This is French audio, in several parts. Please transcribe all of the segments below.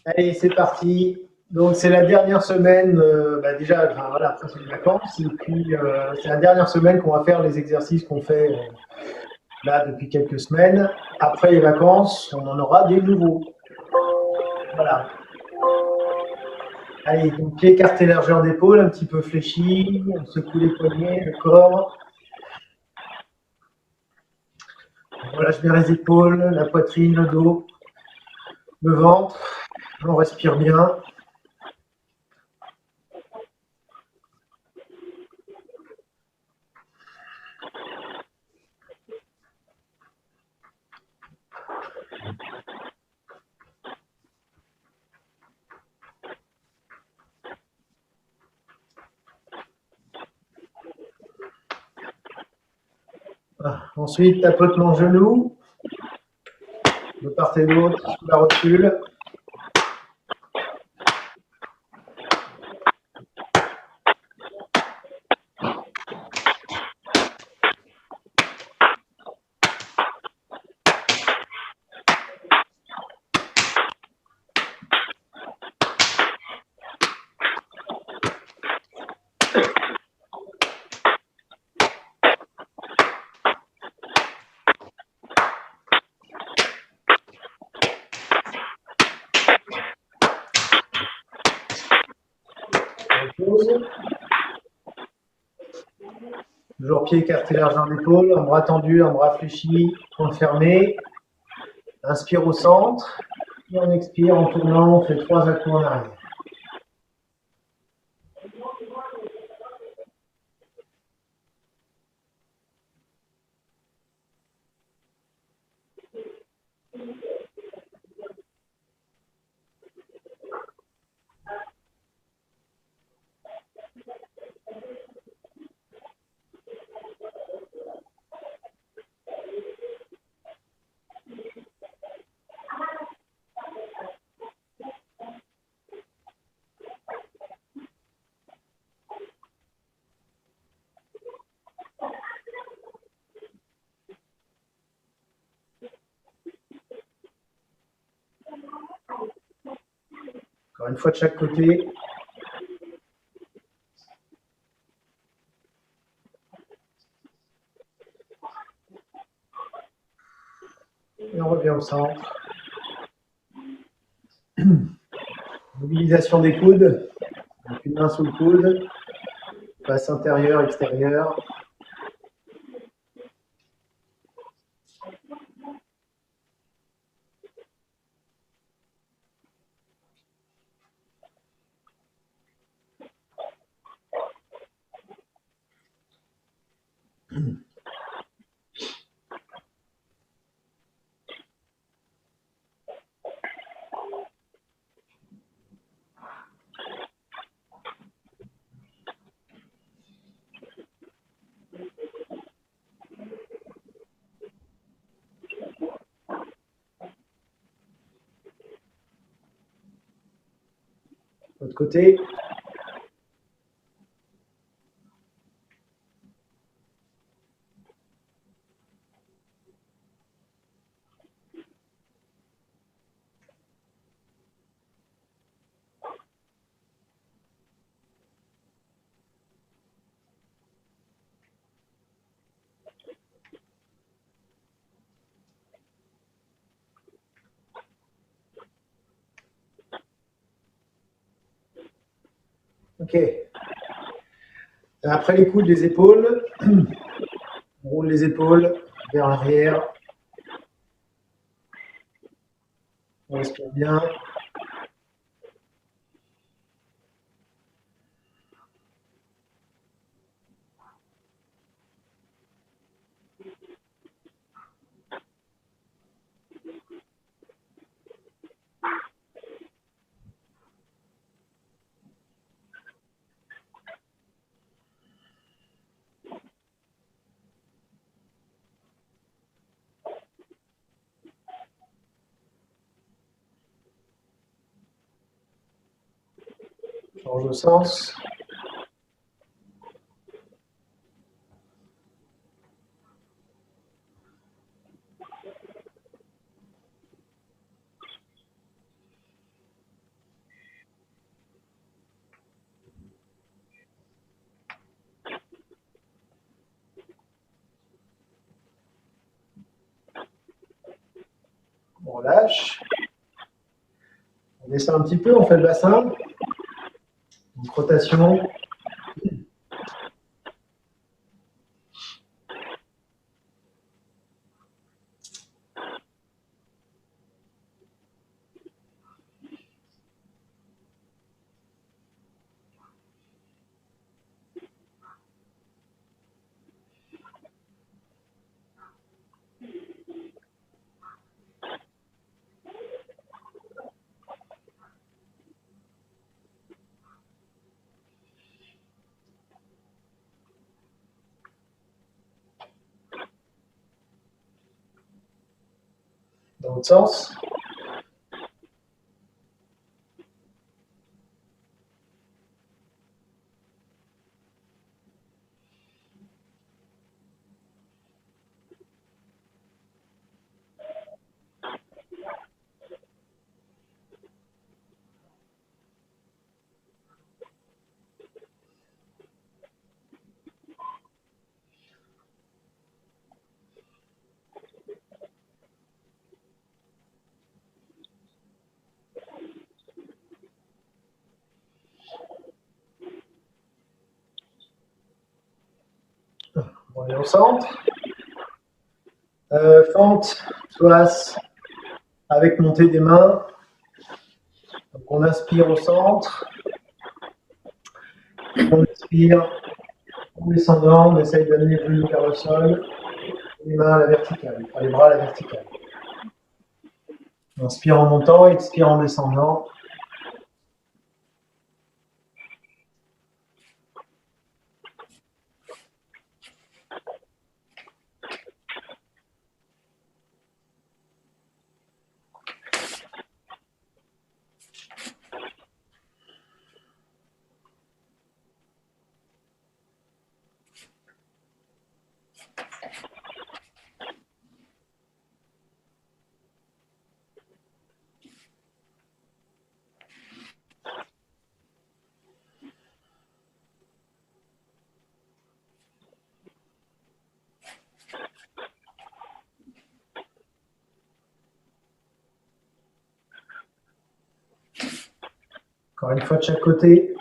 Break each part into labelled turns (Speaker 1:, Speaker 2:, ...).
Speaker 1: Allez, c'est parti. Donc, c'est la dernière semaine, déjà, enfin, voilà, après c'est les vacances, et puis c'est la dernière semaine qu'on va faire les exercices qu'on fait là depuis quelques semaines. Après les vacances, on en aura des nouveaux. Voilà. Allez, donc écarter largeur d'épaule, un petit peu fléchi, on secoue les poignets, le corps. On relâche bien les épaules, la poitrine, le dos, le ventre. On respire bien. Voilà. Ensuite, tapotement genou, de part et d'autre, sous la rotule. Pause. Toujours pied écarté largeur d'épaule, un bras tendu, un bras fléchi, point fermé. Inspire au centre et on expire en tournant, on fait 3 à-coups en arrière. Encore une fois de chaque côté. Et on revient au centre. Mobilisation des coudes. Donc une main sous le coude. Passe intérieur, extérieur. L'autre côté. Ok. Après les coudes, les épaules. On roule les épaules vers l'arrière. On respire bien. Change de sens. relâche. On descend un petit peu, on fait le bassin. Une rotation. Dans l'autre sens. On est au centre. Fente, psoas, avec montée des mains. Donc on inspire au centre. On expire. En descendant, on essaye d'amener le genou vers le sol. Les mains à la verticale, les bras à la verticale. Inspire en montant, expire en descendant. Encore une fois de chaque côté.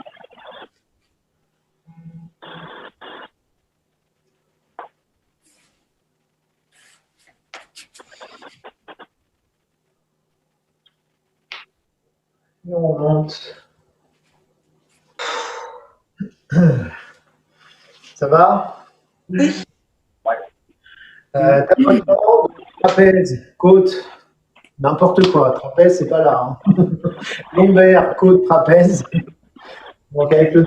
Speaker 1: Et on remonte. Ça va?
Speaker 2: Oui.
Speaker 1: Tapotement, trapèze, côte, n'importe quoi. Trapèze, c'est pas là. Hein. Lombaire, côte, trapèze. Donc avec le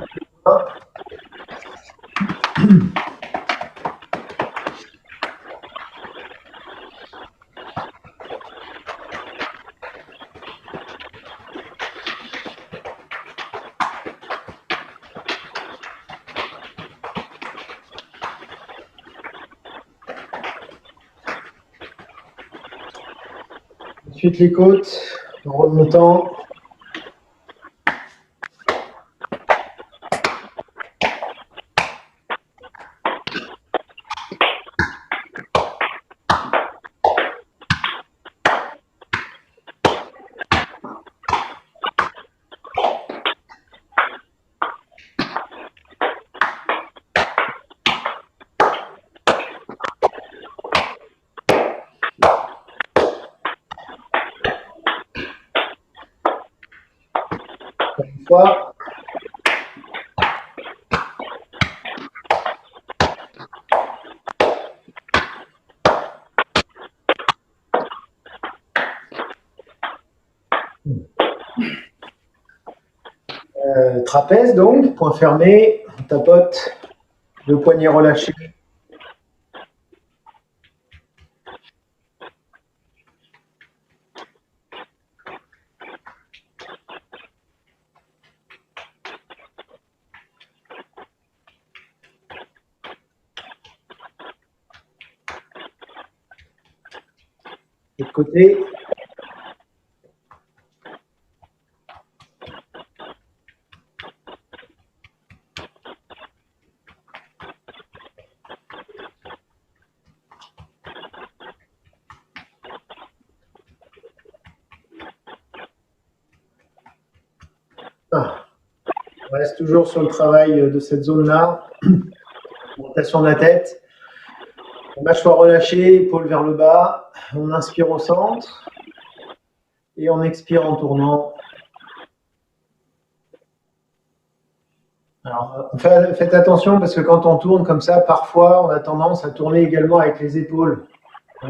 Speaker 1: ensuite les côtes, en remontant. Une fois. Trapèze donc, point fermé, on tapote, le poignet relâché. De l'autre côté. On reste toujours sur le travail de cette zone-là. Rotation de la tête. Mâchoire relâchée, épaules vers le bas. On inspire au centre. Et on expire en tournant. Alors, faites attention parce que quand on tourne comme ça, parfois, on a tendance à tourner également avec les épaules.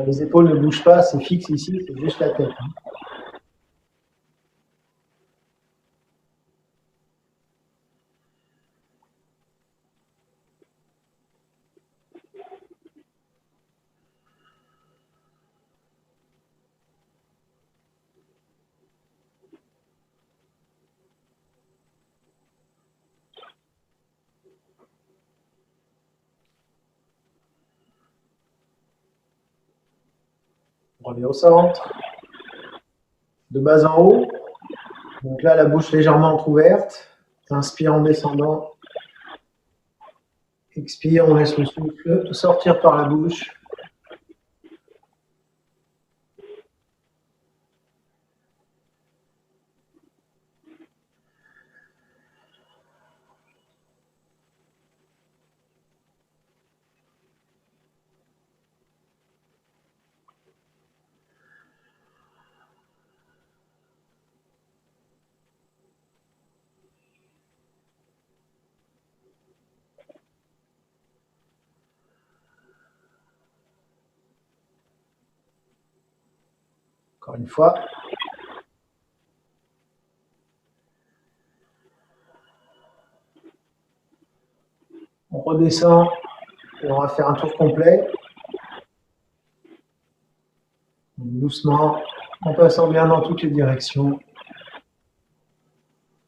Speaker 1: Les épaules ne bougent pas, c'est fixe ici, c'est juste la tête. On revient au centre. De bas en haut. Donc là, la bouche légèrement entrouverte. Inspire en descendant. Expire, on laisse le souffle sortir par la bouche. Encore une fois. On redescend et on va faire un tour complet. Doucement, en passant bien dans toutes les directions.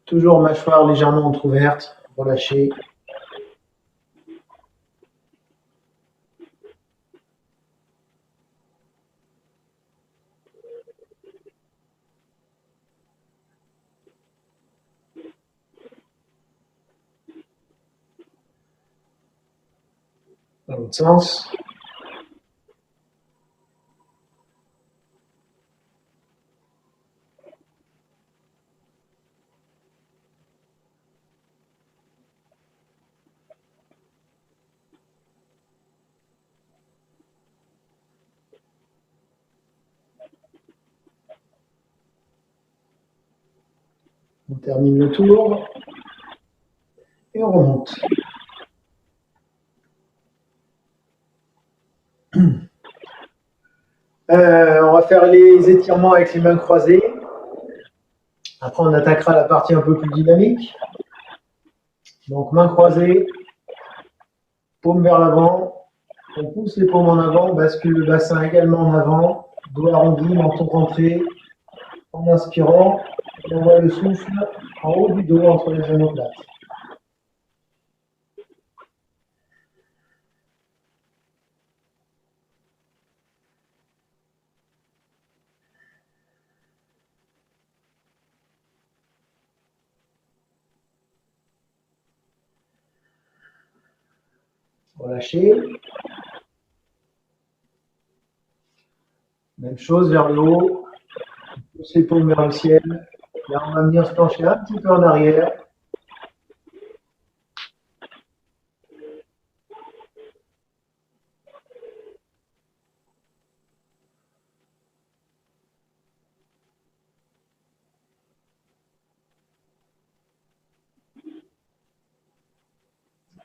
Speaker 1: Toujours mâchoire légèrement entrouverte, relâchée. Dans l'autre sens. On termine le tour et on remonte. On va faire les étirements avec les mains croisées. Après, on attaquera la partie un peu plus dynamique. Donc, mains croisées, paume vers l'avant. On pousse les paumes en avant, on bascule le bassin également en avant. Dos arrondi, menton rentré. En inspirant, on envoie le souffle en haut du dos entre les omoplates. Relâchez. Même chose vers le haut. Pousse les paumes vers le ciel. Là, on va venir se pencher un petit peu en arrière.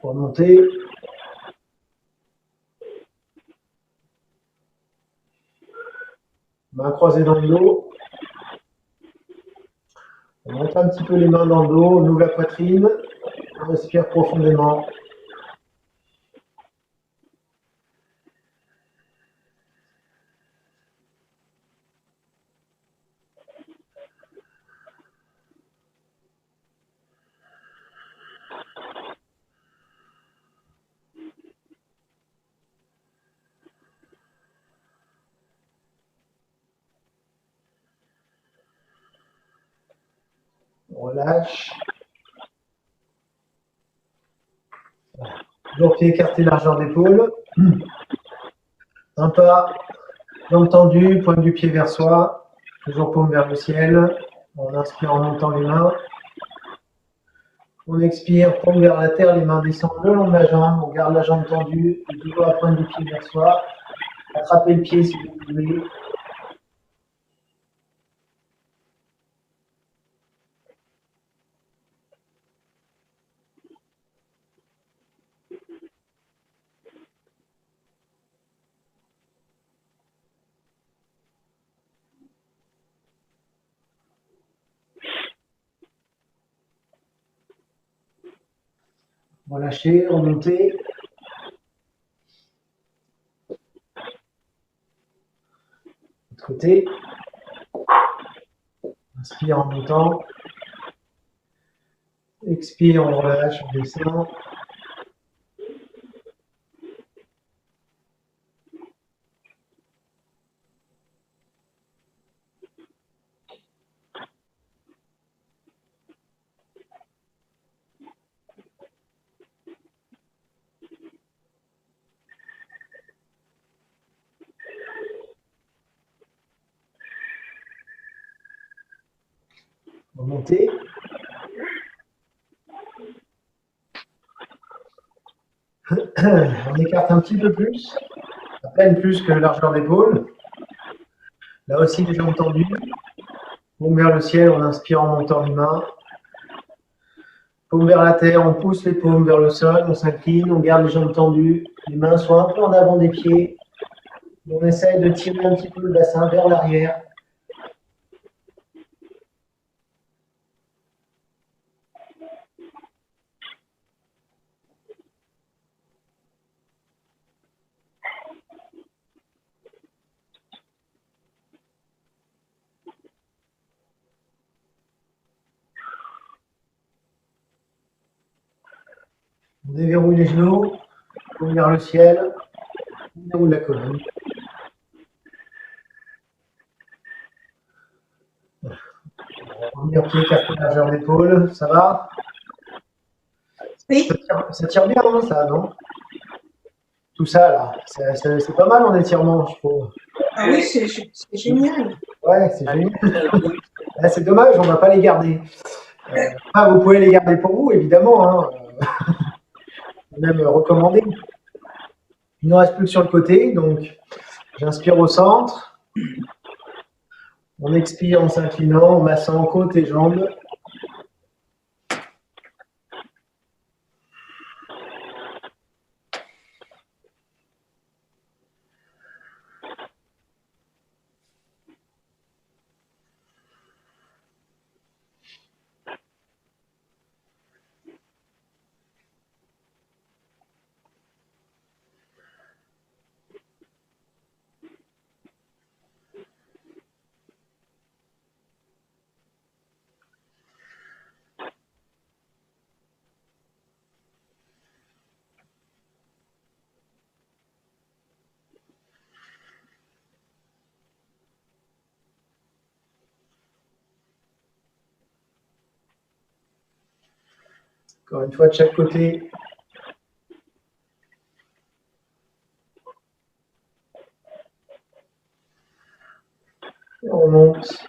Speaker 1: Remonter. Main croisée dans le dos. On monte un petit peu les mains dans le dos, on ouvre la poitrine, on respire profondément. On relâche. Toujours pied écarté, largeur d'épaule. Un pas, jambes tendues, pointe du pied vers soi. Toujours paume vers le ciel. On inspire en montant les mains. On expire, paume vers la terre, les mains descendent le long de la jambe, on garde la jambe tendue, et toujours la pointe du pied vers soi. Attrapez le pied si vous pouvez. Relâchez, remontez. L'autre côté. Inspire en montant. Expire, on relâche, on descend. Remontez. On écarte un petit peu plus, à peine plus que largeur d'épaule. Là aussi, les jambes tendues. Paume vers le ciel, on inspire en montant les mains. Paume vers la terre, on pousse les paumes vers le sol, on s'incline, on garde les jambes tendues. Les mains sont un peu en avant des pieds. On essaye de tirer un petit peu le bassin vers l'arrière. On déverrouille les genoux, paume vers le ciel, on déroule la colonne. Premier pied, quatre largeur d'épaule, ça va?
Speaker 2: Oui.
Speaker 1: Ça tire bien, hein, ça, non? Tout ça, là, c'est pas mal en étirement, je trouve.
Speaker 2: Ah oui, c'est génial.
Speaker 1: Ouais, c'est génial. C'est dommage, on ne va pas les garder. Vous pouvez les garder pour vous, évidemment. Hein. Même recommandé. Il ne reste plus que sur le côté, donc j'inspire au centre. On expire en s'inclinant, en massant côte et jambes. Encore une fois de chaque côté. Et on remonte.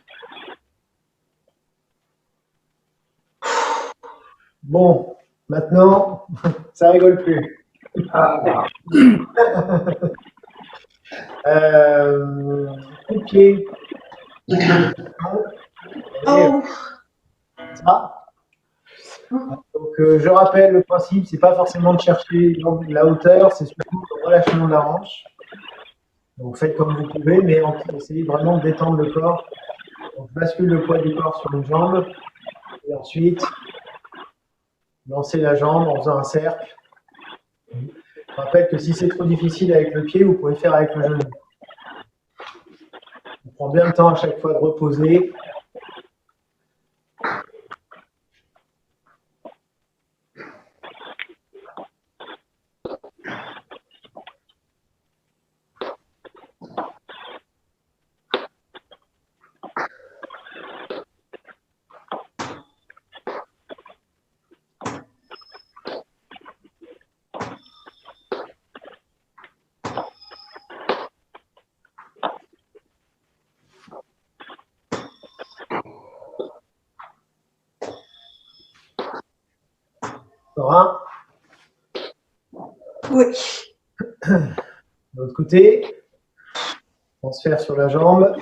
Speaker 1: Bon, maintenant, ça rigole plus. Coup de pied.
Speaker 2: Oh.
Speaker 1: Ça. Donc, je rappelle le principe, c'est pas forcément de chercher la hauteur, c'est surtout le relâchement de la hanche. Donc, faites comme vous pouvez, mais essayez vraiment de détendre le corps. Donc, bascule le poids du corps sur une jambe, et ensuite, lancez la jambe en faisant un cercle. Je rappelle que si c'est trop difficile avec le pied, vous pouvez faire avec le genou. On prend bien le temps à chaque fois de reposer. Encore un.
Speaker 2: Oui.
Speaker 1: De l'autre côté. Transfert sur la jambe.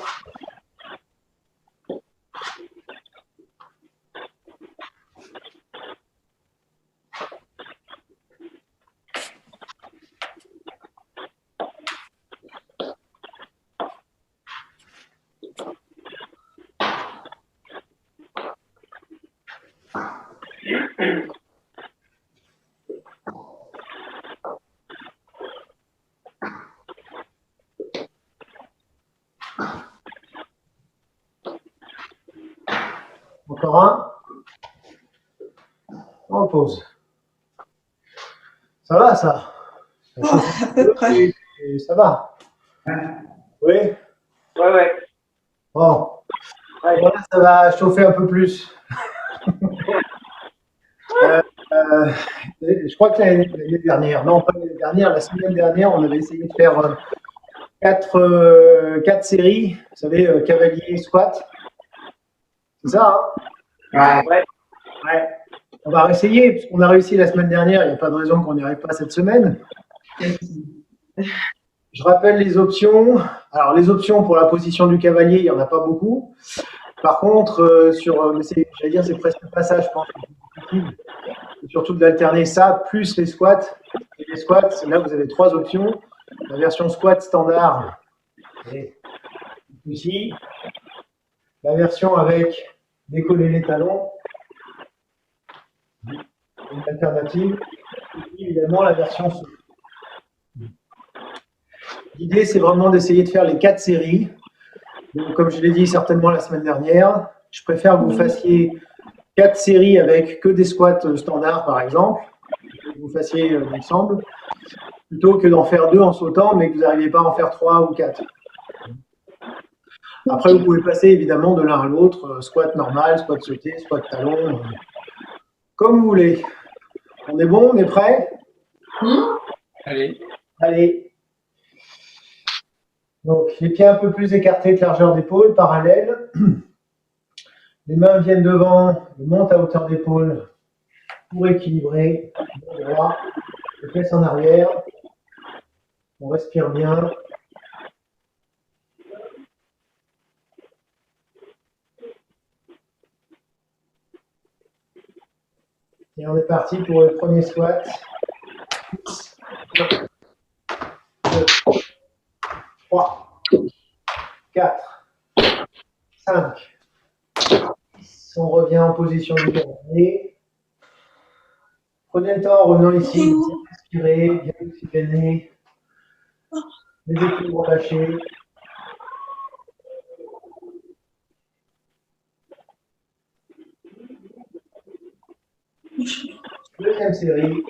Speaker 1: Encore un. On repose. Ça va, ça?
Speaker 2: À peu près.
Speaker 1: Et ça va? Oui?
Speaker 3: Ouais.
Speaker 1: Bon. Voilà, ça va chauffer un peu plus. Je crois que l'année dernière, non pas l'année dernière, la semaine dernière, on avait essayé de faire quatre séries, vous savez, cavalier, squat. C'est ça, hein? Ouais. On va réessayer, puisqu'on a réussi la semaine dernière, il n'y a pas de raison qu'on n'y arrive pas cette semaine. Je rappelle les options. Alors, les options pour la position du cavalier, il n'y en a pas beaucoup. Par contre, j'allais dire, c'est presque pas ça, je pense. C'est surtout d'alterner ça plus les squats. Et les squats, là, vous avez trois options. La version squat standard, et ici. La version avec décoller les talons, une alternative. Et évidemment, la version souple. L'idée, c'est vraiment d'essayer de faire les 4 séries. Donc, comme je l'ai dit certainement la semaine dernière, je préfère que vous fassiez 4 séries avec que des squats standards, par exemple, que vous fassiez l'ensemble, plutôt que d'en faire 2 en sautant, mais que vous n'arriviez pas à en faire 3 ou 4. Après, vous pouvez passer évidemment de l'un à l'autre, squat normal, squat sauté, squat talon, comme vous voulez. On est bon, on est prêt? Allez. Donc, les pieds un peu plus écartés de largeur d'épaule, parallèle. Les mains viennent devant, montent à hauteur d'épaule pour équilibrer. Droit, les fesses en arrière. On respire bien. Et on est parti pour le premier squat. 1, 2, 3, 4, 5. On revient en position du cavalier. Prenez le temps en revenant ici, bien respirer, bien oxygéner, les épaules relâchées. Deuxième série.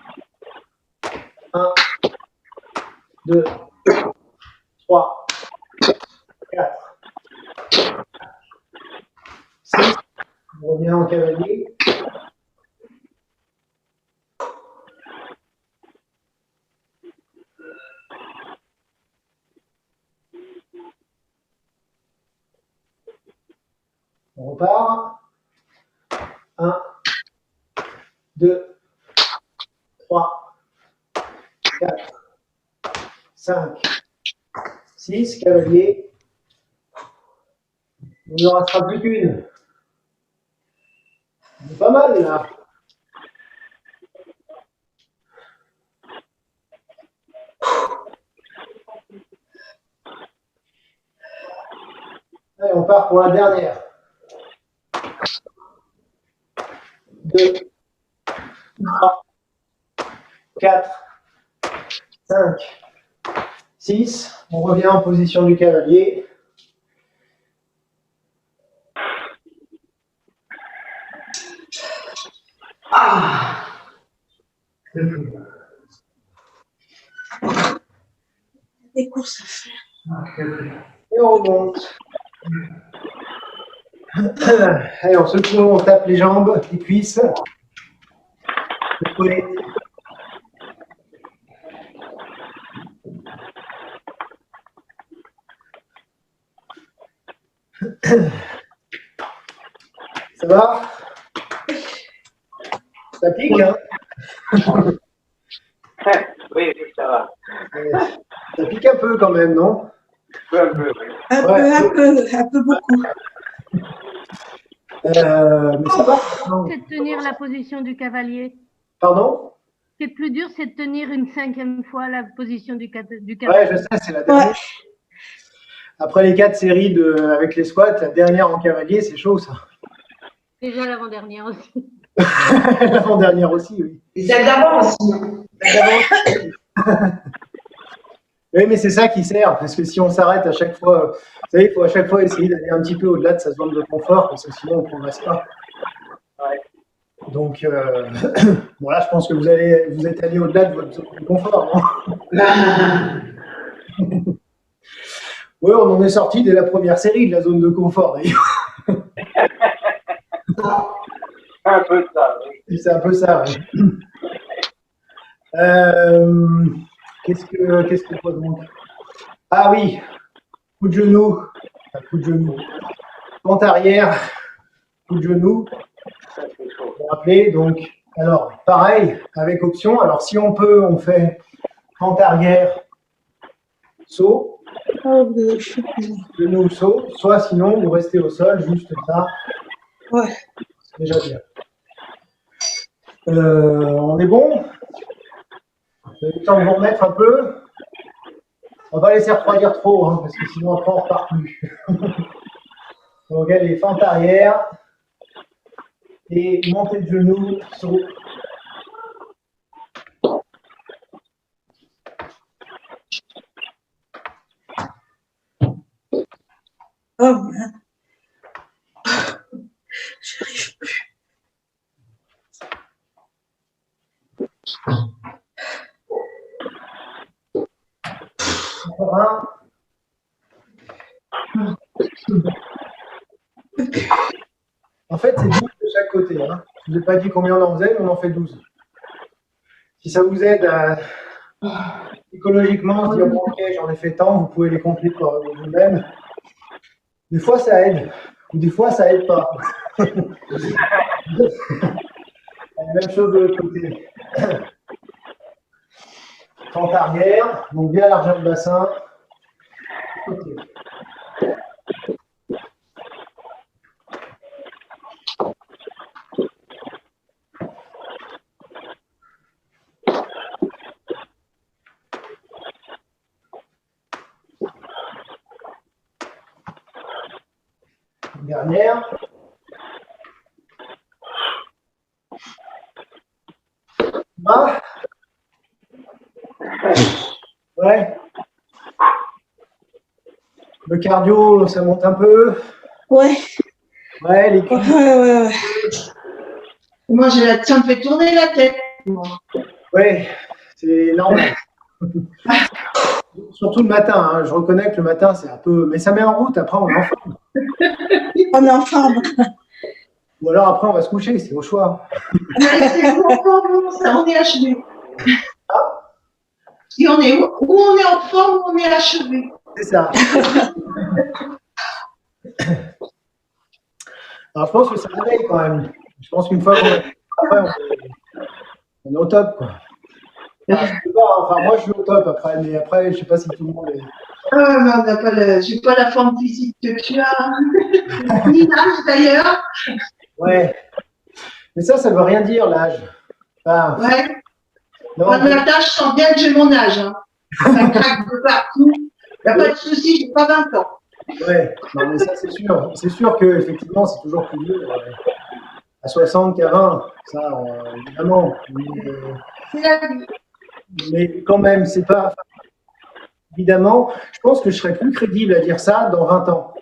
Speaker 1: 1, 2, 3, 4, 6. On revient en cavalier. On repart. 1, 2, 3, 4, 5, 6. Cavalier. Il ne restera plus qu'une. C'est pas mal là. Allez, on part pour la dernière. 2, 3, 4, 5, 6. On revient en position du cavalier.
Speaker 2: Des courses à faire.
Speaker 1: Et on remonte. Allez, on secoue, on tape les jambes, les cuisses. Épaulettes. Ça va? Ça pique, hein?
Speaker 3: Oui, ça va.
Speaker 1: Ça pique un peu quand même, non?
Speaker 3: Un peu, oui.
Speaker 2: Un peu beaucoup.
Speaker 1: Mais ça va. Non.
Speaker 4: C'est de tenir la position du cavalier.
Speaker 1: Pardon?
Speaker 4: Ce qui est le plus dur, c'est de tenir une 5e fois la position du cavalier.
Speaker 1: Ouais, je sais, c'est la dernière. Après les 4 séries avec les squats, la dernière en cavalier, c'est chaud ça.
Speaker 4: Déjà l'avant-dernière aussi.
Speaker 1: L'avant-dernière aussi, oui.
Speaker 5: Et celle d'avant aussi.
Speaker 1: Oui, mais c'est ça qui sert, parce que si on s'arrête à chaque fois, vous savez, il faut à chaque fois essayer d'aller un petit peu au-delà de sa zone de confort, parce que sinon on ne progresse pas.
Speaker 3: Ouais.
Speaker 1: Donc, bon là, je pense que vous êtes allé au-delà de votre zone de confort, non? Oui, on en est sorti dès la première série de la zone de confort, d'ailleurs.
Speaker 3: Un peu ça, oui.
Speaker 1: C'est un peu ça, oui. Qu'est-ce que quoi donc? Ah oui, coup de genou. Enfin, coup de genou. Pente arrière, coup de genou.
Speaker 3: Ça, c'est chaud.
Speaker 1: Vous vous rappelez, donc, alors, pareil, avec option. Alors, si on peut, on fait pente arrière, saut, genou, saut. Soit sinon, vous restez au sol, juste ça.
Speaker 2: Ouais.
Speaker 1: C'est déjà bien. On est bon? Vous avez le temps de vous remettre un peu? On va laisser refroidir trop, hein, parce que sinon après on ne repart plus. Donc allez, fente arrière. Et montée de genou, saut.
Speaker 2: Oh, merde. J'arrive plus.
Speaker 1: Encore un. En fait, c'est 12 de chaque côté. Hein. Je ne vous ai pas dit combien on en faisait, mais on en fait 12. Si ça vous aide à psychologiquement se dire bon, ok, j'en ai fait tant, vous pouvez les compter par vous-même. Des fois, ça aide, ou des fois, ça aide pas. La même chose de l'autre côté. Fente arrière, donc bien largeur de bassin. Okay. Dernière. Ah. Ouais. Le cardio, ça monte un peu.
Speaker 2: Ouais.
Speaker 1: Ouais, les cuisses.
Speaker 2: Ouais.
Speaker 5: Moi, ça me fait tourner la tête.
Speaker 1: Ouais, c'est normal. Surtout le matin. Hein. Je reconnais que le matin, c'est un peu. Mais ça met en route. Après, on est en forme.
Speaker 2: On est en forme.
Speaker 1: Ou alors après, on va se coucher. C'est au choix.
Speaker 5: C'est bon, ça, on est achevé. Si on est où on est en forme, ou on est achevé.
Speaker 1: C'est ça. Alors, je pense que ça réveille quand même. Je pense qu'une fois qu'on on est au top, quoi. Enfin, je sais pas, enfin, moi, je suis au top après, mais après, je sais pas si tout le monde est.
Speaker 5: Ah, non, j'ai pas la forme physique que tu as. Ni l'âge d'ailleurs.
Speaker 1: Ouais. Mais ça veut rien dire, l'âge. Enfin,
Speaker 5: Ouais.
Speaker 1: non,
Speaker 5: Moi, le matin, je sens bien que j'ai mon âge. Hein. Ça craque de partout. Il n'y a pas de souci, j'ai pas 20 ans.
Speaker 1: ouais, non, mais ça, c'est sûr. C'est sûr qu'effectivement, c'est toujours plus dur à 60 qu'à 20. Ça, évidemment.
Speaker 5: C'est la vie.
Speaker 1: Mais quand même, c'est pas. Évidemment, je pense que je serais plus crédible à dire ça dans 20 ans.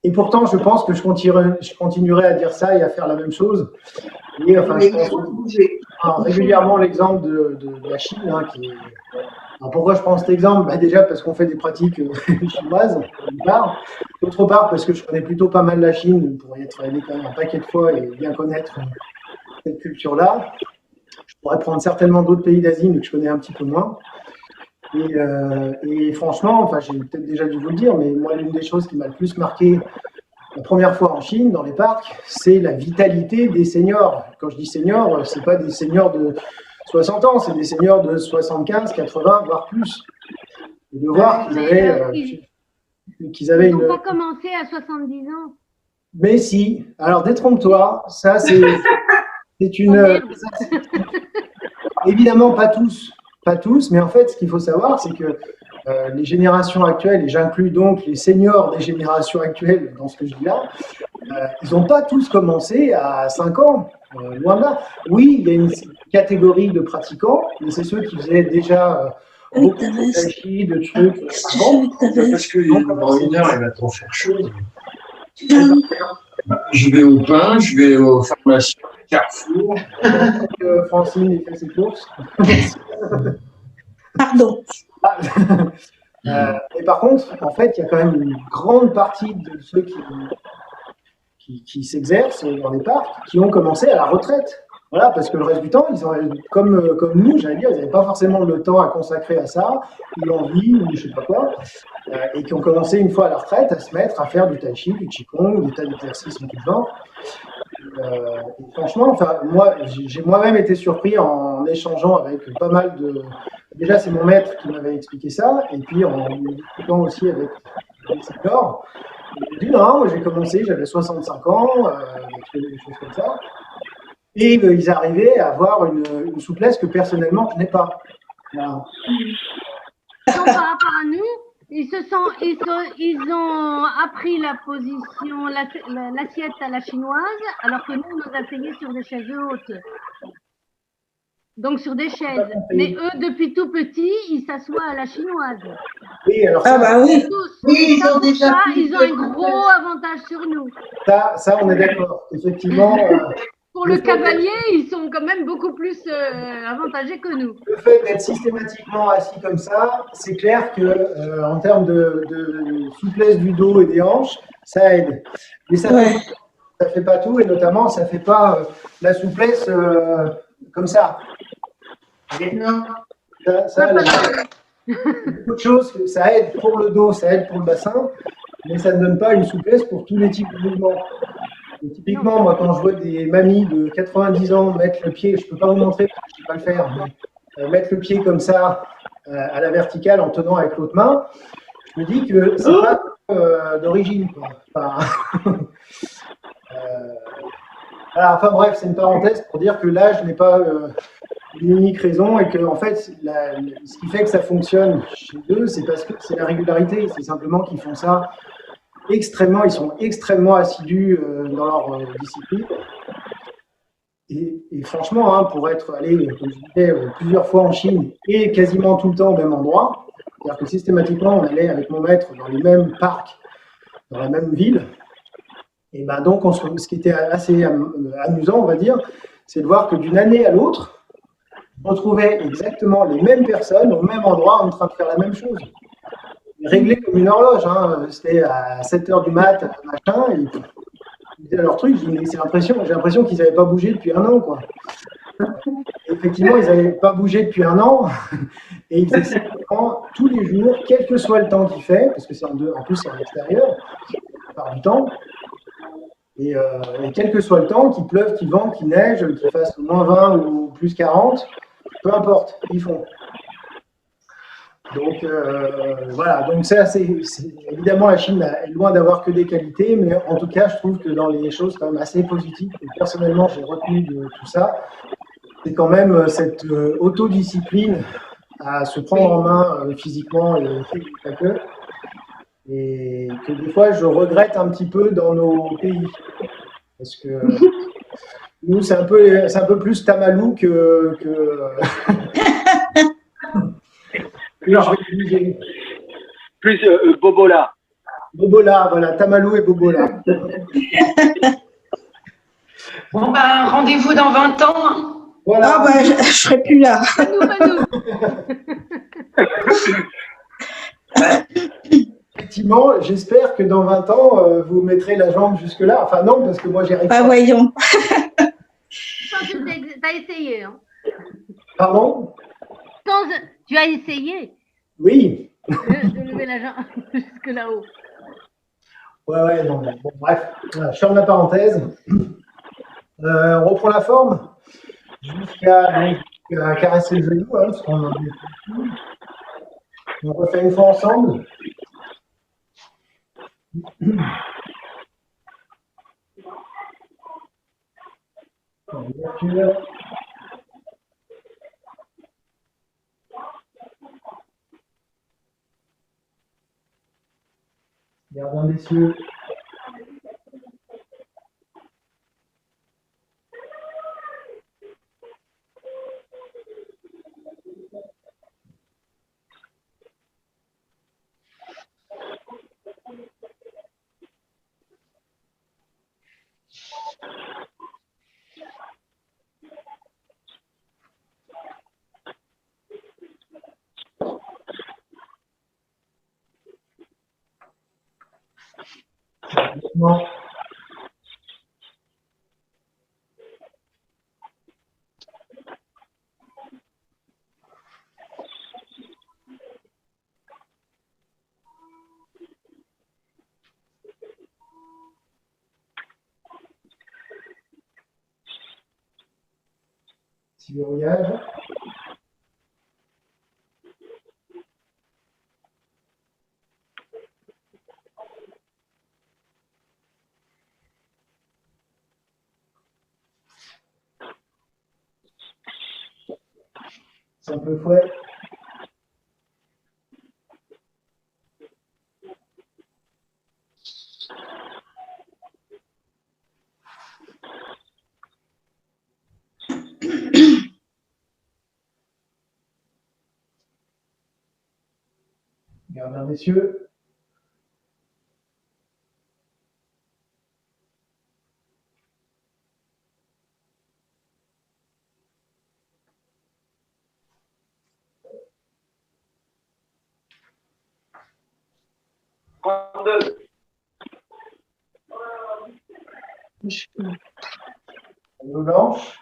Speaker 1: Et pourtant, je pense que je continuerai à dire ça et à faire la même chose. Et enfin, je pense régulièrement l'exemple de la Chine. Hein, Alors, pourquoi je prends cet exemple? Déjà parce qu'on fait des pratiques chinoises, d'une part. D'autre part, parce que je connais plutôt pas mal la Chine, pour y être allé quand même un paquet de fois et bien connaître cette culture-là. Je pourrais prendre certainement d'autres pays d'Asie, mais que je connais un petit peu moins. Et franchement, enfin, j'ai peut-être déjà dû vous le dire, mais moi, l'une des choses qui m'a le plus marqué la première fois en Chine, dans les parcs, c'est la vitalité des seniors. Quand je dis seniors, c'est pas des seniors de 60 ans, c'est des seniors de 75, 80, voire plus. Et de voir qu'ils avaient
Speaker 4: Ils n'ont
Speaker 1: une...
Speaker 4: pas commencé à 70 ans.
Speaker 1: Mais si, alors détrompe-toi, ça c'est une... Évidemment pas tous, mais en fait ce qu'il faut savoir c'est que les générations actuelles, et j'inclus donc les seniors des générations actuelles dans ce que je dis là, ils n'ont pas tous commencé à 5 ans, loin de là. Oui, il y a une catégorie de pratiquants, mais c'est ceux qui faisaient déjà beaucoup de tai chi, de trucs avant.
Speaker 6: Parce que dans une heure, il va t'en faire chose. Je vais au pain, je vais au pharmacie, Carrefour.
Speaker 1: Francine fait ses courses.
Speaker 2: Pardon.
Speaker 1: Et par contre, en fait, il y a quand même une grande partie de ceux qui s'exercent dans les parcs qui ont commencé à la retraite. Voilà, parce que le reste du temps, ils ont, comme nous, j'allais dire, ils n'avaient pas forcément le temps à consacrer à ça, ou l'envie, ou je sais pas quoi, et qui ont commencé une fois à la retraite à se mettre à faire du tai chi, du qigong, des tas d'exercices de tout genre. Et franchement, enfin, moi, j'ai moi-même été surpris en échangeant avec pas mal de... Déjà, c'est mon maître qui m'avait expliqué ça, et puis en discutant aussi avec les seniors. J'ai dit non, moi j'ai commencé, j'avais 65 ans, des choses comme ça. Et ils arrivaient à avoir une souplesse que personnellement je n'ai pas. Voilà.
Speaker 4: Donc, par rapport à nous, ils ont appris la position, l'assiette à la chinoise, alors que nous, on nous a essayé sur des chaises hautes. Donc sur des chaises. Mais eux, depuis tout petit, ils s'assoient à la chinoise.
Speaker 1: Oui, alors
Speaker 2: Ah bah oui.
Speaker 5: Oui, ils ont déjà
Speaker 4: Ça,
Speaker 5: plus
Speaker 4: ils ont un gros avantage sur nous.
Speaker 1: ça on est d'accord. Effectivement,
Speaker 4: Pour le cavalier, ils sont quand même beaucoup plus avantagés que nous.
Speaker 1: le fait d'être systématiquement assis comme ça, c'est clair que en termes de souplesse du dos et des hanches, ça aide. Mais ça fait pas tout, et notamment ça fait pas la souplesse comme ça.
Speaker 5: Non.
Speaker 1: Beaucoup de choses, ça aide pour le dos, ça aide pour le bassin, mais ça ne donne pas une souplesse pour tous les types de mouvements. Et typiquement, moi, quand je vois des mamies de 90 ans mettre le pied, je ne peux pas vous montrer parce que je ne sais pas le faire, mais mettre le pied comme ça à la verticale en tenant avec l'autre main, je me dis que c'est pas d'origine. Voilà, enfin bref, c'est une parenthèse pour dire que l'âge n'est pas une unique raison et que en fait, ce qui fait que ça fonctionne chez eux, c'est parce que c'est la régularité. C'est simplement qu'ils font ça ils sont extrêmement assidus dans leur discipline. Et franchement, hein, pour être allé, comme je disais, plusieurs fois en Chine et quasiment tout le temps au même endroit, c'est-à-dire que systématiquement, on allait avec mon maître dans les mêmes parcs, dans la même ville. Et ben donc, ce qui était assez amusant, on va dire, c'est de voir que d'une année à l'autre, on trouvait exactement les mêmes personnes au même endroit en train de faire la même chose. Réglé comme une horloge, hein. C'était à 7h du mat, machin, et ils faisaient leur truc. J'ai l'impression qu'ils n'avaient pas bougé depuis un an, quoi. Et effectivement, ils n'avaient pas bougé depuis un an, et ils faisaient simplement tous les jours, quel que soit le temps qu'il fait, parce que en plus c'est en extérieur, la plupart du temps. Et quel que soit le temps, qu'il pleuve, qu'il vente, qu'il neige, qu'il fasse moins 20 ou plus 40, peu importe, ils font. Donc voilà, donc évidemment la Chine est loin d'avoir que des qualités, mais en tout cas je trouve que dans les choses quand même assez positives, et personnellement j'ai retenu de tout ça, c'est quand même cette autodiscipline à se prendre en main physiquement et pas que, et que des fois je regrette un petit peu dans nos pays, parce que nous c'est un peu plus tamalou que
Speaker 3: Plus Bobola.
Speaker 1: Bobola, voilà, Tamalou et Bobola.
Speaker 7: Bon, ben, rendez-vous dans 20 ans. Hein.
Speaker 1: Voilà.
Speaker 2: Ah bah, je serai plus là.
Speaker 1: Effectivement, j'espère que dans 20 ans, vous mettrez la jambe jusque-là. Enfin non, parce que moi j'y arrive
Speaker 2: Bah
Speaker 1: pas.
Speaker 2: voyons.
Speaker 4: Je pense que tu as essayé. Hein.
Speaker 1: Pardon?
Speaker 4: Tu as essayé
Speaker 1: Oui.
Speaker 4: de lever la jambe jusque là-haut.
Speaker 1: Ouais, non, mais bon, bref, voilà, je ferme la parenthèse. On reprend la forme jusqu'à caresser le genou, hein, parce qu'on en est. On refait une fois ensemble. Ouverture. Gardien des cieux. Non. Petit verrouillage. Simple fouet. Gardien des cieux. Tableau blanche.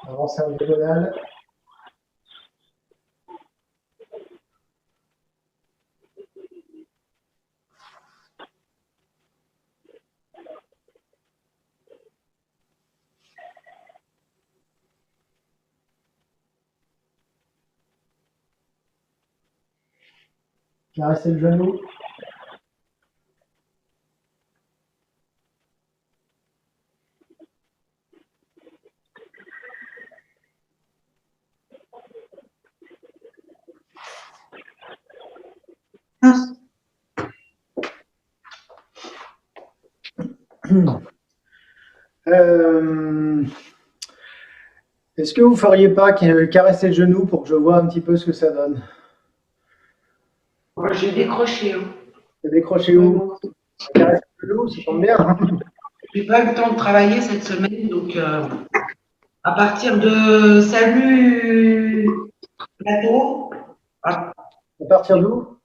Speaker 1: Avancée en diagonale. Caresser le genou. Est-ce que vous ne feriez pas caresser le genou pour que je vois un petit peu ce que ça donne?
Speaker 7: Moi, j'ai décroché. Hein.
Speaker 1: T'as décroché où? Caresser le genou, ça tombe bien.
Speaker 7: J'ai pas eu le temps de travailler cette semaine, donc à partir de salut plateau.
Speaker 1: À partir d'où?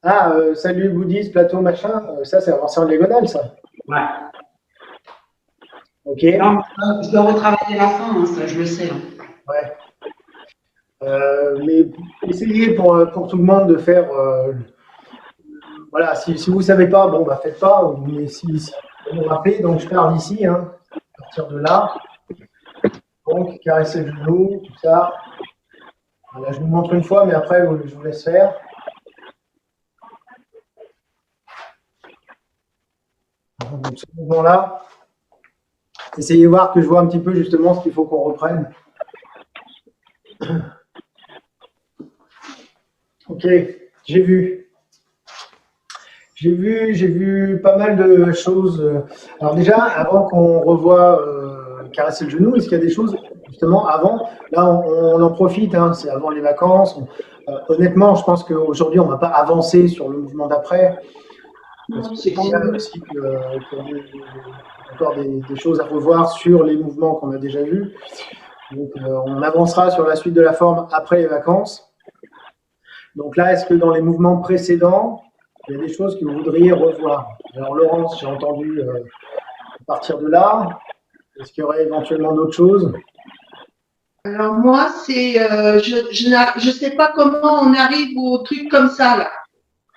Speaker 1: Ah, salut bouddhiste, plateau, machin. Ça, c'est avancé en diagonale, ça.
Speaker 7: Ouais.
Speaker 1: Ok.
Speaker 7: Non, je dois retravailler la fin, hein, ça je le sais. Hein.
Speaker 1: Ouais. Mais essayez pour tout le monde de faire. Voilà, si vous ne savez pas, bon, bah faites pas. Mais si vous vous rappelez, donc je pars d'ici, hein, à partir de là. Donc, caresser le genou, tout ça. Voilà, je vous montre une fois, mais après, je vous laisse faire. Donc, ce mouvement-là, essayez de voir que je vois un petit peu justement ce qu'il faut qu'on reprenne. Ok, j'ai vu. J'ai vu pas mal de choses. Alors déjà, avant qu'on revoie caresser le genou, est-ce qu'il y a des choses justement avant? Là, on en profite, hein, c'est avant les vacances. Honnêtement, je pense qu'aujourd'hui, on ne va pas avancer sur le mouvement d'après. C'est qu'il y a aussi encore des choses à revoir sur les mouvements qu'on a déjà vus. Donc, on avancera sur la suite de la forme après les vacances. Donc là, est-ce que dans les mouvements précédents, il y a des choses que vous voudriez revoir. Alors, Laurence, j'ai entendu à partir de là, est-ce qu'il y aurait éventuellement d'autres choses?
Speaker 5: Alors moi, c'est, je sais pas comment on arrive au truc comme ça là.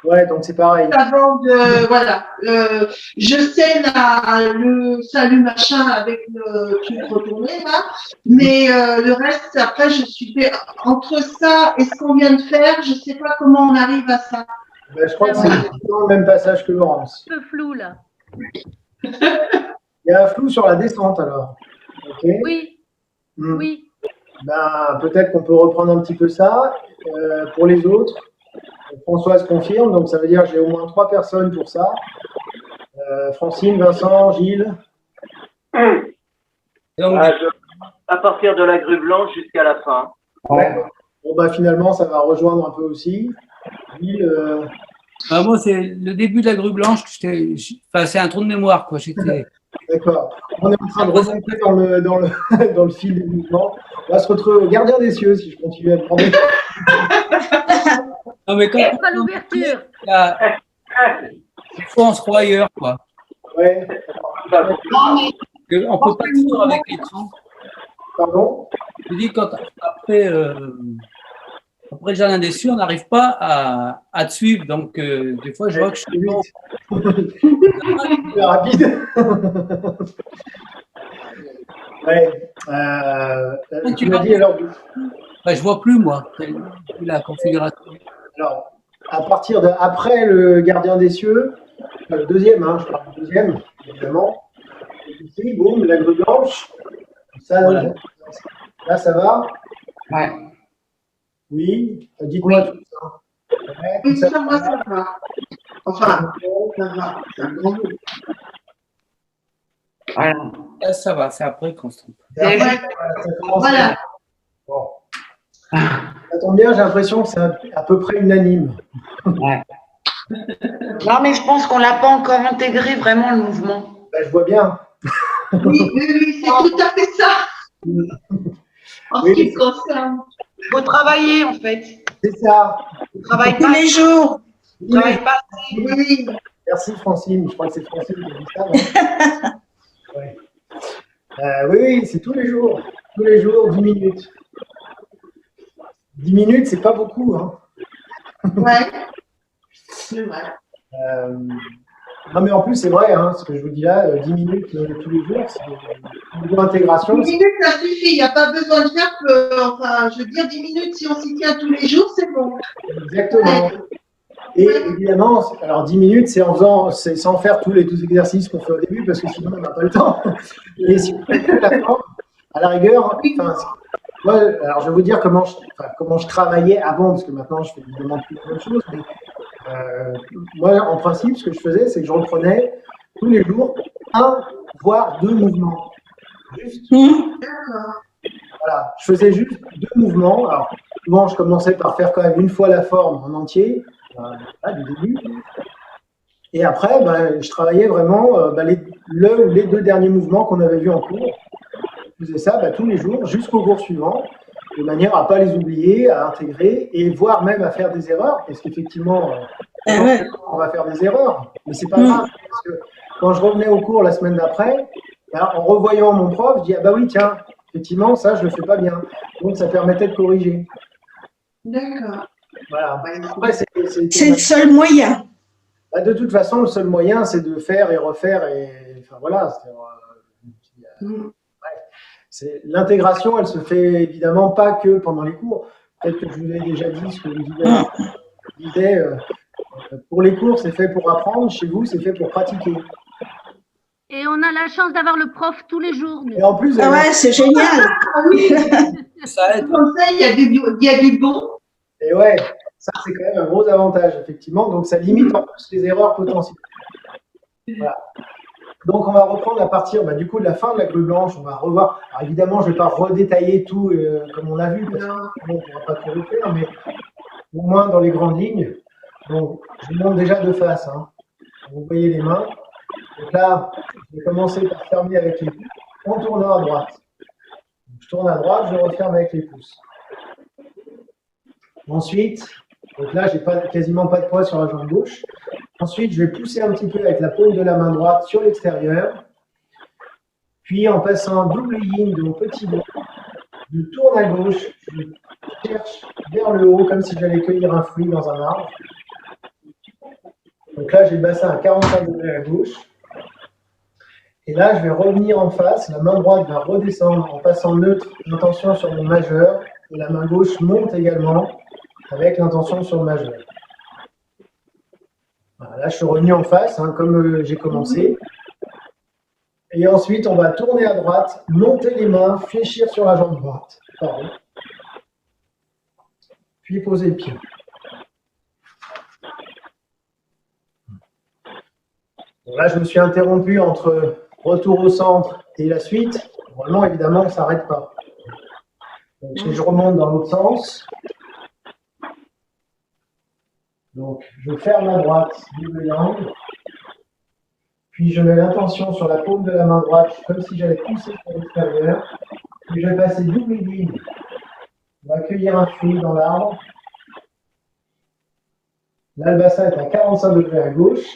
Speaker 1: Ouais, donc c'est pareil.
Speaker 5: Avant de, voilà, je sais le salut machin avec le truc retourné là, mais le reste après je suis entre ça et ce qu'on vient de faire, je sais pas comment on arrive à ça.
Speaker 1: Ben, je crois que c'est exactement le même passage que Laurence.
Speaker 4: Un peu flou là.
Speaker 1: Il y a un flou sur la descente alors. Ok.
Speaker 4: Oui, oui.
Speaker 1: Ben, peut-être qu'on peut reprendre un petit peu ça. Pour les autres, Françoise confirme, donc ça veut dire que j'ai au moins 3 personnes pour ça. Francine, Vincent, Gilles.
Speaker 8: Donc,
Speaker 3: À partir de la grue blanche jusqu'à la fin.
Speaker 1: Ouais. Bon, bah, finalement, ça va rejoindre un peu aussi. Gilles,
Speaker 8: moi, c'est le début de la grue blanche. Enfin, c'est un trou de mémoire, quoi.
Speaker 1: d'accord. On est en train de remonter dans le fil du mouvement. On va se retrouver au gardien des cieux si je continue à demander.
Speaker 8: Non, mais quand
Speaker 4: C'est pas l'ouverture.
Speaker 8: il faut on se croit ailleurs, quoi.
Speaker 1: Ouais.
Speaker 8: On peut pas suivre avec les temps.
Speaker 1: Pardon?
Speaker 8: Je dis après le jardin des cieux, on n'arrive pas à te suivre. Donc, des fois, je vois que je suis
Speaker 1: C'est rapide. Ouais. Tu m'as dit alors.
Speaker 8: je vois plus, moi, la configuration.
Speaker 1: Alors, à partir de après le gardien des cieux, le deuxième, hein, je parle du deuxième, évidemment. Et ici, boum, la grue blanche. Ça,
Speaker 8: Voilà.
Speaker 1: Là, ça va?
Speaker 7: Ouais.
Speaker 1: Oui. Dites-moi tout ça. Ouais,
Speaker 5: Oui,
Speaker 1: tout
Speaker 5: ça va, ça va. Enfin, ça va. C'est un grand mot.
Speaker 7: Voilà.
Speaker 8: Là, ça va, c'est après, Constant.
Speaker 1: Et après,
Speaker 5: Ouais.
Speaker 1: ça commence
Speaker 5: Voilà.
Speaker 1: à- Bon. Ça tombe bien, j'ai l'impression que c'est à peu près unanime.
Speaker 7: Ouais. Non, mais je pense qu'on l'a pas encore intégré vraiment le mouvement.
Speaker 1: Ben, je vois bien.
Speaker 5: Oui, c'est tout à fait ça. En ce
Speaker 1: Oui,
Speaker 5: qui me concerne.
Speaker 7: Il faut travailler, en fait.
Speaker 1: C'est ça.
Speaker 7: On travaille
Speaker 2: Tous
Speaker 7: pas.
Speaker 2: les jours.
Speaker 7: On travaille pas.
Speaker 5: Oui.
Speaker 1: Merci Francine, je crois que c'est Francine qui a dit ça. Non? Ouais. Oui, c'est tous les jours. Tous les jours, 10 minutes. 10 minutes, c'est pas beaucoup. Hein.
Speaker 5: Ouais. C'est vrai.
Speaker 1: Non, mais en plus, c'est vrai, hein, ce que je vous dis là, 10 minutes tous les jours, c'est une bonne intégration.
Speaker 5: 10 minutes, ça suffit. Il n'y a pas besoin de faire enfin, je veux dire, 10 minutes, si on s'y tient tous les jours, c'est bon.
Speaker 1: Exactement. Et évidemment, alors 10 minutes, c'est sans faire tous les 12 exercices qu'on fait au début, parce que sinon, on n'a pas le temps. Et si on fait que la forme, à la rigueur, enfin, moi, alors je vais vous dire comment je travaillais avant, parce que maintenant, je fais évidemment plus de choses, mais moi, en principe, ce que je faisais, c'est que je reprenais tous les jours 1 voire 2 mouvements. Juste. Voilà, je faisais juste 2 mouvements. Alors, souvent, je commençais par faire quand même une fois la forme en entier, du début. Et après, je travaillais vraiment le ou les 2 derniers mouvements qu'on avait vus en cours. Je faisais ça tous les jours jusqu'au cours suivant, de manière à ne pas les oublier, à intégrer et voire même à faire des erreurs, parce qu'effectivement, on va faire des erreurs, mais c'est pas grave, parce que quand je revenais au cours la semaine d'après, en revoyant mon prof, je dis ah bah oui tiens, effectivement ça je le fais pas bien, donc ça permettait de corriger.
Speaker 5: D'accord.
Speaker 1: Voilà. Après,
Speaker 2: C'est le seul moyen.
Speaker 1: De toute façon, le seul moyen c'est de faire et refaire et enfin voilà. L'intégration, elle se fait évidemment pas que pendant les cours. Peut-être que je vous ai déjà dit ce que vous disiez. Pour les cours, c'est fait pour apprendre. Chez vous, c'est fait pour pratiquer.
Speaker 4: Et on a la chance d'avoir le prof tous les jours. nous.
Speaker 1: Et en plus,
Speaker 2: Ah ouais, c'est génial.
Speaker 5: Ah oui,
Speaker 8: Ça aide.
Speaker 5: comme ça, il y a du bon.
Speaker 1: et ouais, ça c'est quand même un gros avantage, effectivement. Donc ça limite en plus les erreurs potentielles. Voilà. Donc on va reprendre à partir du coup de la fin de la grue blanche. On va revoir. Alors évidemment, je ne vais pas redétailler tout comme on l'a vu, parce qu'on ne pourra pas tout refaire, mais au moins dans les grandes lignes. Donc je vous montre déjà de face. Hein. Vous voyez les mains. Donc là, je vais commencer par fermer avec les pouces en tournant à droite. Donc, je tourne à droite, je referme avec les pouces. Ensuite, donc là, j'ai quasiment pas de poids sur la jambe gauche. Ensuite, je vais pousser un petit peu avec la paume de la main droite sur l'extérieur. Puis, en passant double yin de mon petit doigt, je tourne à gauche, je cherche vers le haut comme si j'allais cueillir un fruit dans un arbre. Donc là, j'ai le bassin à 45 degrés à gauche. Et là, je vais revenir en face. La main droite va redescendre en passant neutre, l'intention sur mon majeur. Et la main gauche monte également avec l'intention sur le majeur. Voilà, là, je suis revenu en face, hein, comme j'ai commencé. Et ensuite, on va tourner à droite, monter les mains, fléchir sur la jambe droite. Pardon. Puis poser le pied. Bon, là, je me suis interrompu entre retour au centre et la suite. Normalement, évidemment, on ne s'arrête pas. Donc, je remonte dans l'autre sens. Donc, je ferme à droite, double langue. Puis, je mets l'intention sur la paume de la main droite, comme si j'allais pousser sur l'extérieur. Puis, je vais passer double ligne. On va accueillir un fruit dans l'arbre. Là, le bassin est à 45 degrés à gauche.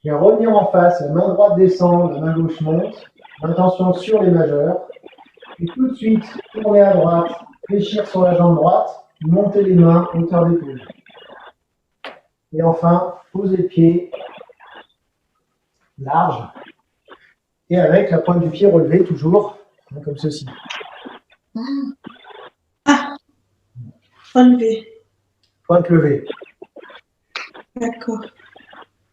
Speaker 1: Je vais revenir en face, la main droite descend, la main gauche monte. L'intention sur les majeurs. Puis tout de suite, tourner à droite, fléchir sur la jambe droite, monter les mains, hauteur d'épaule. Et enfin, poser le pied large. Et avec la pointe du pied relevée, toujours, comme ceci.
Speaker 2: Relevé.
Speaker 1: Pointe levée.
Speaker 2: D'accord.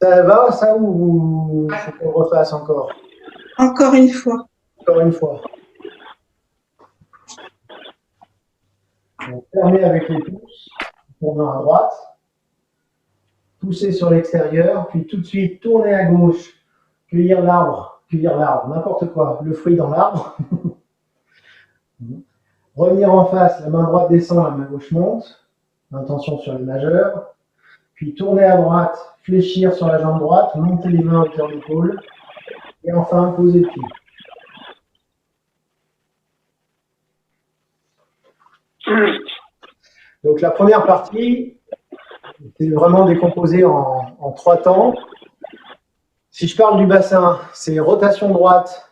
Speaker 1: Ça va, ça, ou faut qu'on le refasse encore?
Speaker 2: Encore une fois.
Speaker 1: Encore une fois. Donc, fermer avec les pouces, tournant à droite. Pousser sur l'extérieur, puis tout de suite tourner à gauche, cueillir l'arbre, n'importe quoi, le fruit dans l'arbre. Revenir en face, la main droite descend, la main gauche monte. L'intention sur le majeur. Puis tourner à droite, fléchir sur la jambe droite, monter les mains à hauteur d'épaule. Et enfin, poser le pied. Donc la première partie, c'est vraiment décomposé en 3 temps. Si je parle du bassin, c'est rotation droite,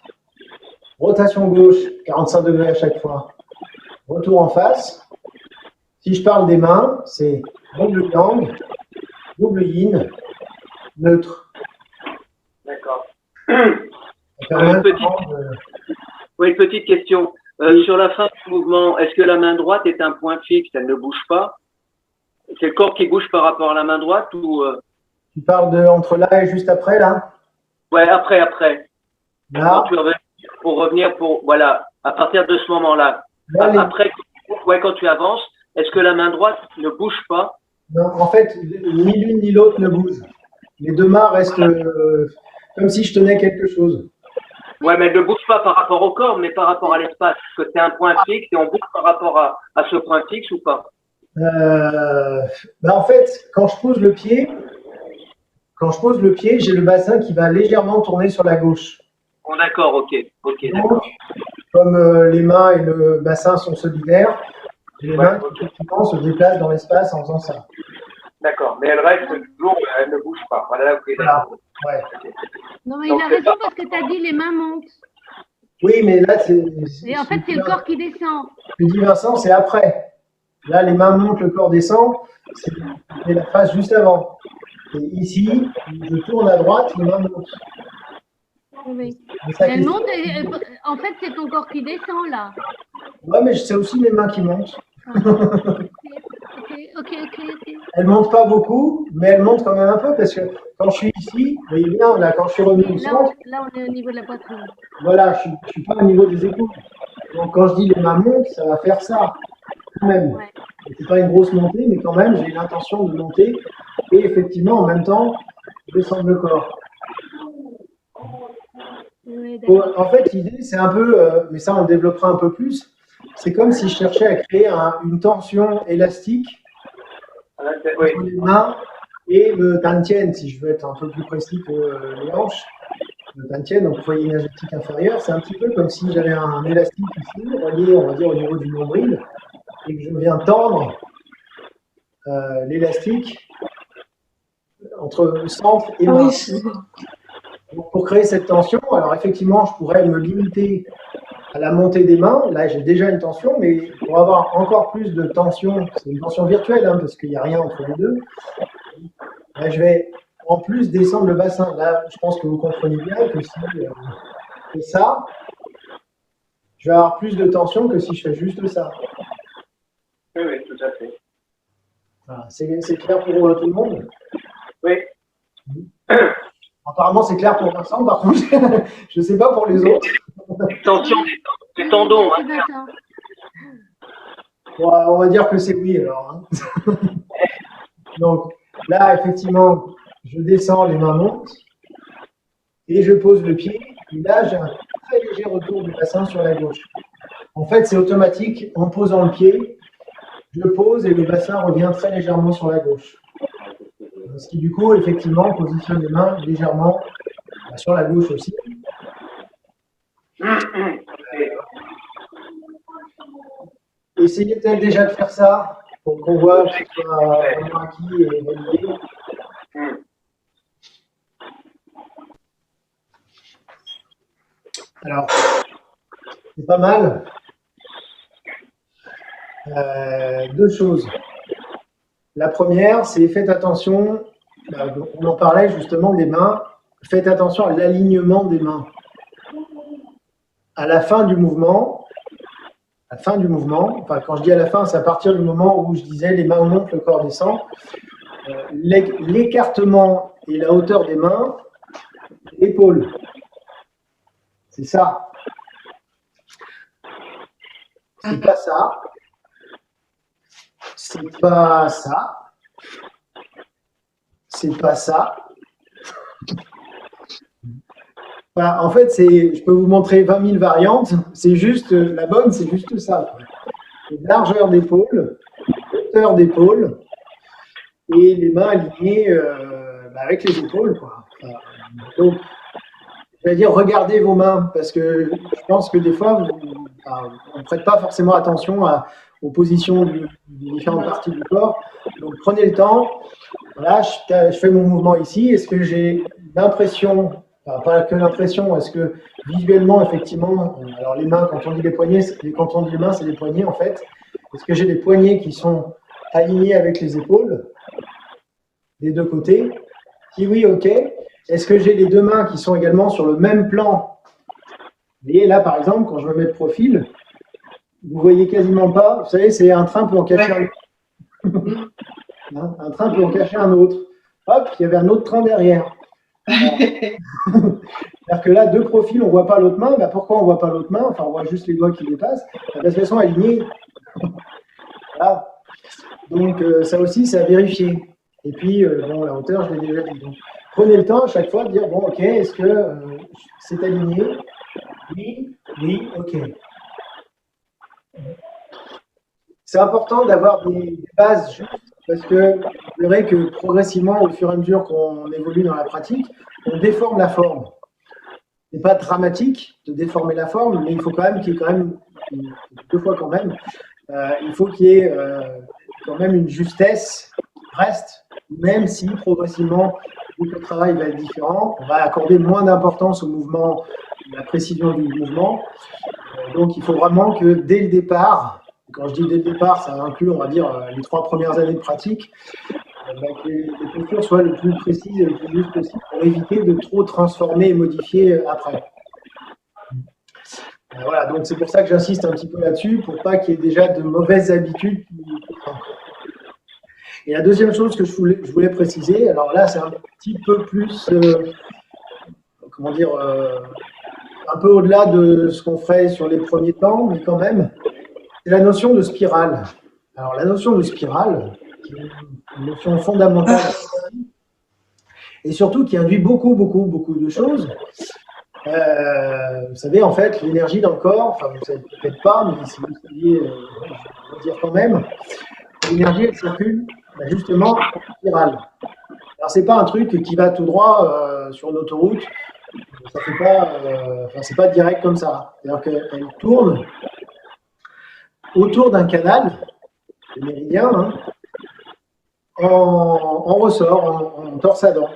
Speaker 1: rotation gauche, 45 degrés à chaque fois, retour en face. Si je parle des mains, c'est double yang, double yin, neutre.
Speaker 3: D'accord. Oui, petite question. Sur la fin du mouvement, est-ce que la main droite est un point fixe, elle ne bouge pas? C'est le corps qui bouge par rapport à la main droite ou
Speaker 1: Tu parles de entre là et juste après, là?
Speaker 3: Ouais, après.
Speaker 1: Là.
Speaker 3: Pour revenir, voilà, à partir de ce moment-là.
Speaker 1: Là,
Speaker 3: après, quand tu avances, est-ce que la main droite ne bouge pas?
Speaker 1: Non, en fait, ni l'une ni l'autre ne bouge. Les deux mains restent comme si je tenais quelque chose.
Speaker 3: Ouais, mais elle ne bouge pas par rapport au corps, mais par rapport à l'espace. Est-ce que c'est un point fixe et on bouge par rapport à ce point fixe ou pas?
Speaker 1: En fait, quand je pose le pied, j'ai le bassin qui va légèrement tourner sur la gauche.
Speaker 3: Bon, d'accord, ok, d'accord.
Speaker 1: Donc, comme les mains et le bassin sont solidaires, les mains effectivement se déplacent dans l'espace en faisant ça.
Speaker 3: D'accord, mais elle reste toujours, elle ne bouge pas. Voilà, ok,
Speaker 1: Voilà.
Speaker 3: d'accord.
Speaker 1: Ouais.
Speaker 4: Non, mais il a raison parce que tu as dit les mains montent.
Speaker 1: Oui, mais là, c'est.
Speaker 4: Et en fait, c'est le corps qui descend.
Speaker 1: Je dis Vincent, c'est après. Là, les mains montent, le corps descend. C'est la phase juste avant. Et ici, je tourne à droite, les mains montent.
Speaker 4: Oui.
Speaker 1: C'est ça
Speaker 4: Elle
Speaker 1: qui-
Speaker 4: monte et, en fait, c'est ton corps qui descend là.
Speaker 1: Ouais, mais c'est aussi mes mains qui montent.
Speaker 4: Ok.
Speaker 1: Elles montent pas beaucoup, mais elles montent quand même un peu parce que quand je suis ici, vous voyez bien, là, quand je suis revenu au centre,
Speaker 4: Là, on est au niveau de la poitrine.
Speaker 1: voilà, je suis pas au niveau des épaules. Donc quand je dis les mains montent, ça va faire ça, quand même.
Speaker 4: Ouais.
Speaker 1: C'est pas une grosse montée, mais quand même, j'ai l'intention de monter et effectivement, en même temps, descendre le corps.
Speaker 4: Oui, d'accord.
Speaker 1: En fait, l'idée, c'est un peu, mais ça, on le développera un peu plus, c'est comme si je cherchais à créer une tension élastique
Speaker 3: Oui.
Speaker 1: entre les mains et le tantien, si je veux être un peu plus précis que les hanches. Le tantien, donc foyer énergétique inférieur, c'est un petit peu comme si j'avais un élastique ici, relié, on va dire, au niveau du nombril, et que je viens tendre l'élastique entre le centre et
Speaker 2: Ah
Speaker 1: main.
Speaker 2: oui, c'est-
Speaker 1: Donc, pour créer cette tension, alors effectivement, je pourrais me limiter à la montée des mains. Là, j'ai déjà une tension, mais pour avoir encore plus de tension, c'est une tension virtuelle, hein, parce qu'il n'y a rien entre les deux, là, je vais en plus descendre le bassin. Là, je pense que vous comprenez bien que si je fais ça, je vais avoir plus de tension que si je fais juste ça.
Speaker 3: Oui, oui, tout à fait.
Speaker 1: Voilà. C'est clair pour tout le monde?
Speaker 3: Oui.
Speaker 1: Apparemment, c'est clair pour Vincent, par contre, je ne sais pas pour les autres.
Speaker 3: Tension des tendons.
Speaker 4: C'est pas ça.
Speaker 1: Bon, on va dire que c'est oui alors. Hein. Donc là, effectivement, je descends, les mains montent et je pose le pied. Et là, j'ai un très léger retour du bassin sur la gauche. En fait, c'est automatique. En posant le pied, je pose et le bassin revient très légèrement sur la gauche. Ce qui, du coup, effectivement, positionne les mains légèrement sur la gauche aussi. Essayez peut-être déjà de faire ça pour qu'on voit que ce soit vraiment acquis et validé. Alors, c'est pas mal. Deux choses. La première, c'est faites attention, on en parlait justement des mains, faites attention à l'alignement des mains. À la fin du mouvement, enfin quand je dis à la fin, c'est à partir du moment où je disais les mains montent, le corps descend, l'écartement et la hauteur des mains, épaules. C'est ça. C'est pas ça. C'est pas ça. C'est pas ça. Enfin, en fait, je peux vous montrer 20 000 variantes. C'est juste, la bonne, c'est juste ça. Largeur d'épaule, hauteur d'épaule, et les mains alignées avec les épaules, quoi. Enfin, donc, je vais dire, regardez vos mains, parce que je pense que des fois, on ne prête pas forcément attention aux positions des différentes parties du corps. Donc, prenez le temps. Voilà, je fais mon mouvement ici. Est-ce que j'ai l'impression, enfin, pas que l'impression, est-ce que visuellement, effectivement, alors les mains, quand on dit les poignets, quand on dit les mains, c'est les poignets, en fait. Est-ce que j'ai des poignets qui sont alignés avec les épaules des deux côtés? Si oui, ok. Est-ce que j'ai les deux mains qui sont également sur le même plan? Vous voyez, là, par exemple, quand je me mets de profil, vous ne voyez quasiment pas. Vous savez, c'est un train peut en cacher un autre. Hein, un train peut en cacher un autre. Hop, il y avait un autre train derrière. C'est-à-dire que là, deux profils, on ne voit pas l'autre main. Pourquoi on ne voit pas l'autre main? Enfin, on voit juste les doigts qui dépassent. Parce qu'elles sont alignées. Voilà. Donc, ça aussi, c'est à vérifier. Et puis, bon, la hauteur, je l'ai déjà dit. Donc, prenez le temps à chaque fois de dire, bon, ok, est-ce que c'est aligné? Oui, oui, ok. C'est important d'avoir des bases justes, parce que vous verrez que progressivement, au fur et à mesure qu'on évolue dans la pratique, on déforme la forme. Ce n'est pas dramatique de déformer la forme, mais il faut quand même qu'il y ait quand même, deux fois quand même, il faut qu'il y ait quand même une justesse reste, même si progressivement, le travail va être différent, on va accorder moins d'importance au mouvement, à la précision du mouvement. Donc, il faut vraiment que dès le départ, quand je dis dès le départ, ça inclut, on va dire, les 3 premières années de pratique, que les postures soient le plus précises et le plus juste possible pour éviter de trop transformer et modifier après. Voilà, donc c'est pour ça que j'insiste un petit peu là-dessus, pour pas qu'il y ait déjà de mauvaises habitudes. Et la deuxième chose que je voulais préciser, alors là, c'est un petit peu plus, comment dire, un peu au-delà de ce qu'on ferait sur les premiers temps, mais quand même, c'est la notion de spirale. Alors, la notion de spirale, qui est une notion fondamentale, et surtout qui induit beaucoup de choses. Vous savez, en fait, l'énergie dans le corps, enfin, vous ne savez peut-être pas, mais si vous saviez, je vais dire quand même, l'énergie, elle circule justement en spirale. Alors, ce n'est pas un truc qui va tout droit sur une autoroute, ça fait pas, c'est pas direct comme ça. C'est-à-dire qu'elle tourne autour d'un canal, le méridien, hein, en ressort, en torsadant.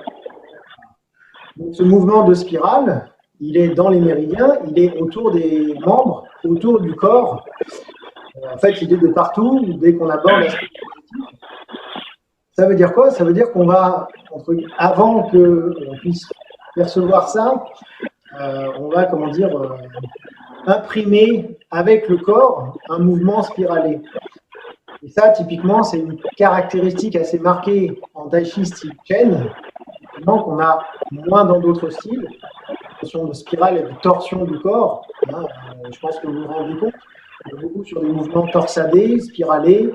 Speaker 1: Donc, ce mouvement de spirale, il est dans les méridiens, il est autour des membres, autour du corps. En fait, il est de partout dès qu'on aborde l'aspect énergétique. Ça veut dire quoi? Ça veut dire qu'on va, avant qu'on puisse percevoir ça, on va, comment dire, imprimer avec le corps un mouvement spiralé. Et ça, typiquement, c'est une caractéristique assez marquée en Tai Chi style Chen, qu'on a moins dans d'autres styles. La notion de spirale et de torsion du corps, je pense que vous vous rendez compte, on est beaucoup sur des mouvements torsadés, spiralés.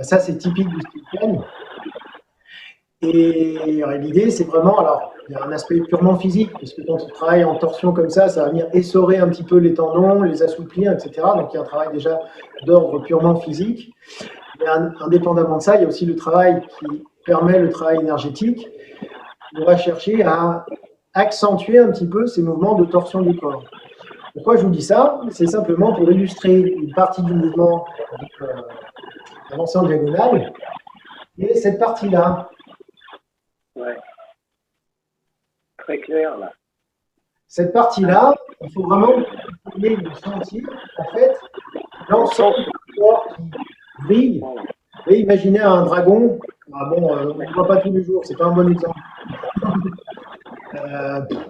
Speaker 1: Ça, c'est typique du style Chen. Et l'idée, c'est vraiment, alors, il y a un aspect purement physique, parce que quand on travaille en torsion comme ça va venir essorer un petit peu les tendons, les assouplir, etc. Donc, il y a un travail déjà d'ordre purement physique. Mais indépendamment de ça, il y a aussi le travail qui permet le travail énergétique. On va chercher à accentuer un petit peu ces mouvements de torsion du corps. Pourquoi je vous dis ça? C'est simplement pour illustrer une partie du mouvement avancé en diagonale. Et cette partie-là,
Speaker 3: ouais. Très clair, là.
Speaker 1: Cette partie-là, il faut vraiment le sentir, en fait, l'ensemble du corps qui brille. Et imaginez un dragon, on ne le voit pas tous les jours, c'est pas un bon exemple.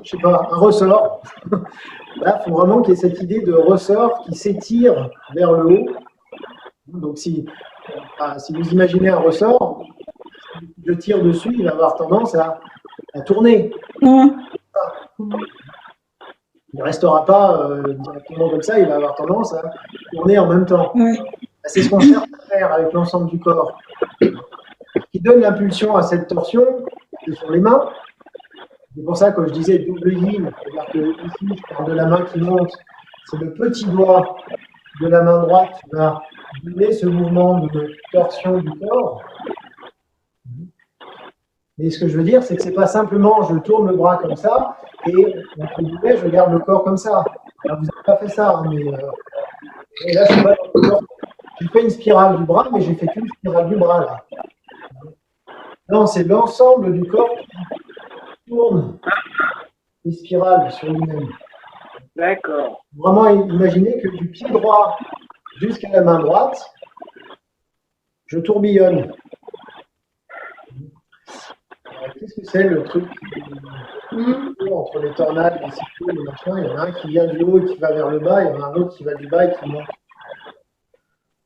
Speaker 1: Je sais pas, un ressort. Là, il faut vraiment qu'il y ait cette idée de ressort qui s'étire vers le haut. Donc, si vous imaginez un ressort, si je tire dessus, il va avoir tendance à tourner. Il ne restera pas directement comme ça, il va avoir tendance à tourner en même temps. C'est ce qu'on cherche à faire avec l'ensemble du corps. Ce qui donne l'impulsion à cette torsion, ce sont les mains. C'est pour ça que je disais double yin, c'est-à-dire que ici, je parle de la main qui monte, c'est le petit doigt de la main droite qui va donner ce mouvement de torsion du corps. Mais ce que je veux dire, c'est que ce n'est pas simplement je tourne le bras comme ça et entre guillemets, je garde le corps comme ça. Alors, vous n'avez pas fait ça, mais et là, c'est pas le corps. J'ai fait une spirale du bras, mais j'ai fait qu'une spirale du bras là. Non, c'est l'ensemble du corps qui tourne les spirales sur lui-même.
Speaker 3: D'accord.
Speaker 1: Vraiment, imaginez que du pied droit jusqu'à la main droite, je tourbillonne. Qu'est-ce que c'est le truc entre les tornades, les cyclones, les machins? Il y en a un qui vient du haut et qui va vers le bas, il y en a un autre qui va du bas et qui monte.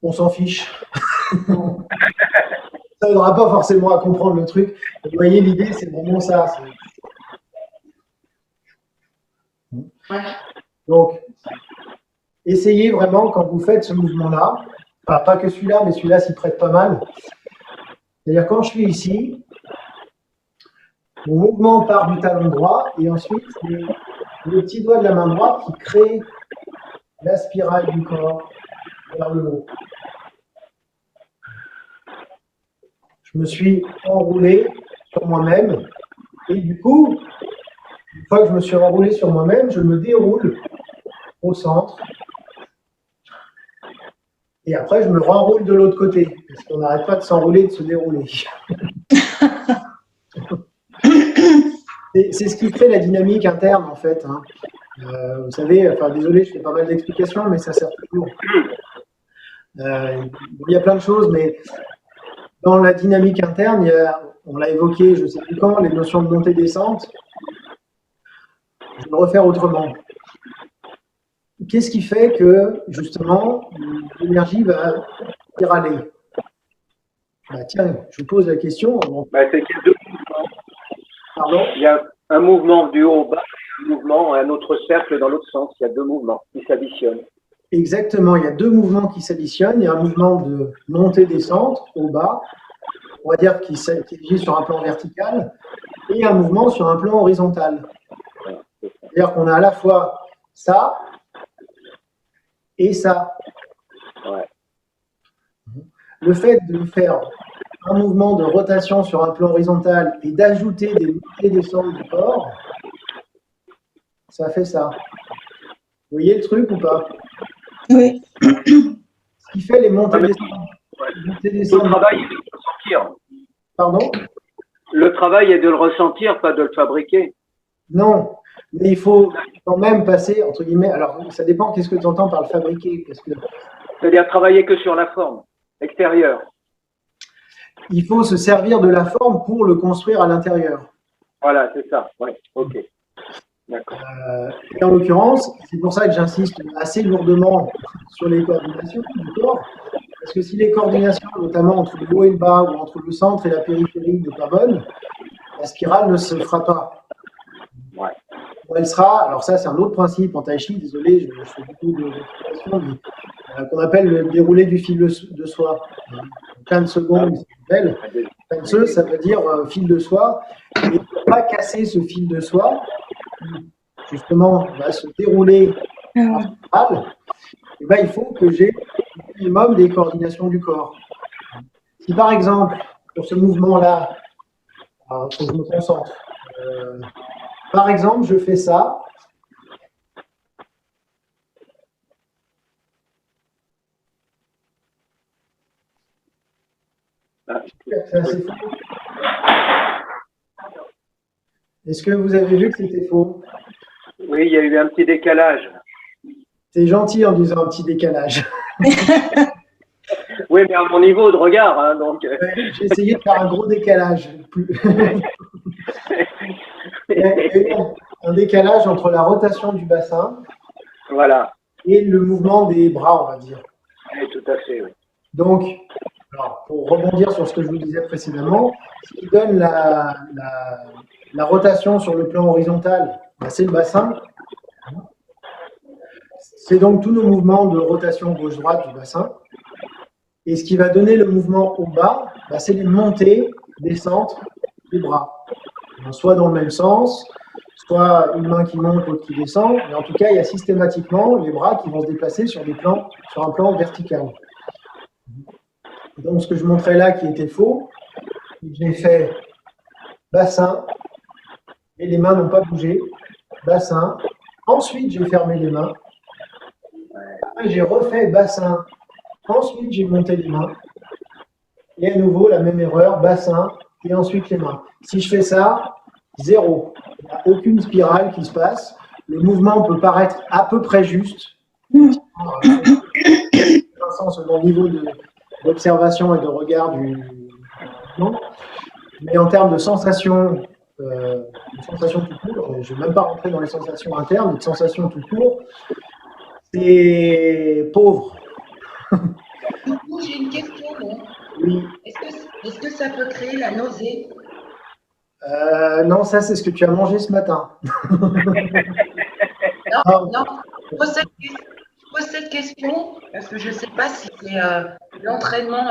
Speaker 1: On s'en fiche. Ça n'aidera pas forcément à comprendre le truc. Vous voyez, l'idée, c'est vraiment ça. Donc, essayez vraiment, quand vous faites ce mouvement-là, enfin, pas que celui-là, mais celui-là s'y prête pas mal. C'est-à-dire, quand je suis ici, mon mouvement part du talon droit et ensuite, le petit doigt de la main droite qui crée la spirale du corps vers le haut. Je me suis enroulé sur moi-même et du coup, une fois que je me suis enroulé sur moi-même, je me déroule au centre et après je me renroule de l'autre côté parce qu'on n'arrête pas de s'enrouler et de se dérouler. C'est ce qui crée la dynamique interne en fait. Vous savez, enfin désolé, je fais pas mal d'explications, mais ça sert toujours. Il y a plein de choses, mais dans la dynamique interne, on l'a évoqué, je ne sais plus quand, les notions de montée-descente. Je vais le refaire autrement. Qu'est-ce qui fait que, justement, l'énergie va spiraler? Tiens, je vous pose la question.
Speaker 3: C'est qu'il y a deux mouvements.
Speaker 1: Pardon?
Speaker 3: Il y a un mouvement du haut au bas, un autre cercle dans l'autre sens. Il y a deux mouvements qui s'additionnent.
Speaker 1: Exactement, il y a deux mouvements qui s'additionnent. Il y a un mouvement de montée-descente au bas, on va dire qui est sur un plan vertical, et un mouvement sur un plan horizontal. C'est-à-dire qu'on a à la fois ça et ça.
Speaker 3: Ouais.
Speaker 1: Le fait de faire un mouvement de rotation sur un plan horizontal et d'ajouter des montées-descentes du corps, ça fait ça. Vous voyez le truc ou pas?
Speaker 2: Oui.
Speaker 1: Ce qui fait les montées-descentes.
Speaker 3: Tout le travail, il faut sortir.
Speaker 1: Pardon?
Speaker 3: Le travail est de le ressentir, pas de le fabriquer.
Speaker 1: Non, mais il faut quand même passer, entre guillemets, alors ça dépend qu'est-ce que tu entends par le fabriquer, parce que
Speaker 3: C'est-à-dire travailler que sur la forme extérieure.
Speaker 1: il faut se servir de la forme pour le construire à l'intérieur.
Speaker 3: Voilà, c'est ça. Oui, ok. D'accord.
Speaker 1: Et en l'occurrence, c'est pour ça que j'insiste assez lourdement sur les coordinations du corps, parce que si les coordinations, notamment entre le haut et le bas, ou entre le centre et la périphérie, n'est pas bonne, la spirale ne se fera pas.
Speaker 3: Ouais.
Speaker 1: Ou elle sera, alors ça c'est un autre principe en tai chi, désolé, je fais beaucoup d'explications, mais qu'on appelle le déroulé du fil de soie. Plein de secondes, ça s'appelle. Plein de ceux, ça veut dire fil de soie. Et pour ne pas casser ce fil de soie, justement, va se dérouler en spirale, et ben, il faut que j'ai le minimum des coordinations du corps. Si par exemple, pour ce mouvement-là, il faut que je me concentre. Par exemple, je fais ça. C'est assez faux. Est-ce que vous avez vu que c'était faux?
Speaker 3: Oui, il y a eu un petit décalage.
Speaker 1: C'est gentil en disant un petit décalage.
Speaker 3: Oui, mais à mon niveau de regard, hein, donc.
Speaker 1: J'ai essayé de faire un gros décalage. Il y a eu un décalage entre la rotation du bassin
Speaker 3: Voilà.
Speaker 1: et le mouvement des bras, on va dire.
Speaker 3: Oui, tout à fait, oui.
Speaker 1: Donc, alors, pour rebondir sur ce que je vous disais précédemment, ce qui donne la rotation sur le plan horizontal, ben, c'est le bassin. C'est donc tous nos mouvements de rotation gauche-droite du bassin. Et ce qui va donner le mouvement au bas, ben, c'est les montées, descentes des bras. Soit dans le même sens, soit une main qui monte, l'autre qui descend. Mais en tout cas, il y a systématiquement les bras qui vont se déplacer sur un plan vertical. Donc, ce que je montrais là qui était faux, j'ai fait bassin, et les mains n'ont pas bougé, bassin. Ensuite, j'ai fermé les mains. Après, j'ai refait bassin. Ensuite, j'ai monté les mains. Et à nouveau, la même erreur, bassin, et ensuite les mains. Si je fais ça, zéro. Il n'y a aucune spirale qui se passe. Le mouvement peut paraître à peu près juste. Dans un sens, au niveau d'observation et de regard du mouvement. Mais en termes de sensations tout court, je ne vais même pas rentrer dans les sensations internes, mais de sensations tout court, c'est pauvre.
Speaker 7: Du coup, j'ai une question. Non,
Speaker 1: Oui.
Speaker 7: Est-ce que ça peut créer la nausée?
Speaker 1: Non, ça c'est ce que tu as mangé ce matin.
Speaker 7: Non, je pose cette question parce que je ne sais pas si c'est l'entraînement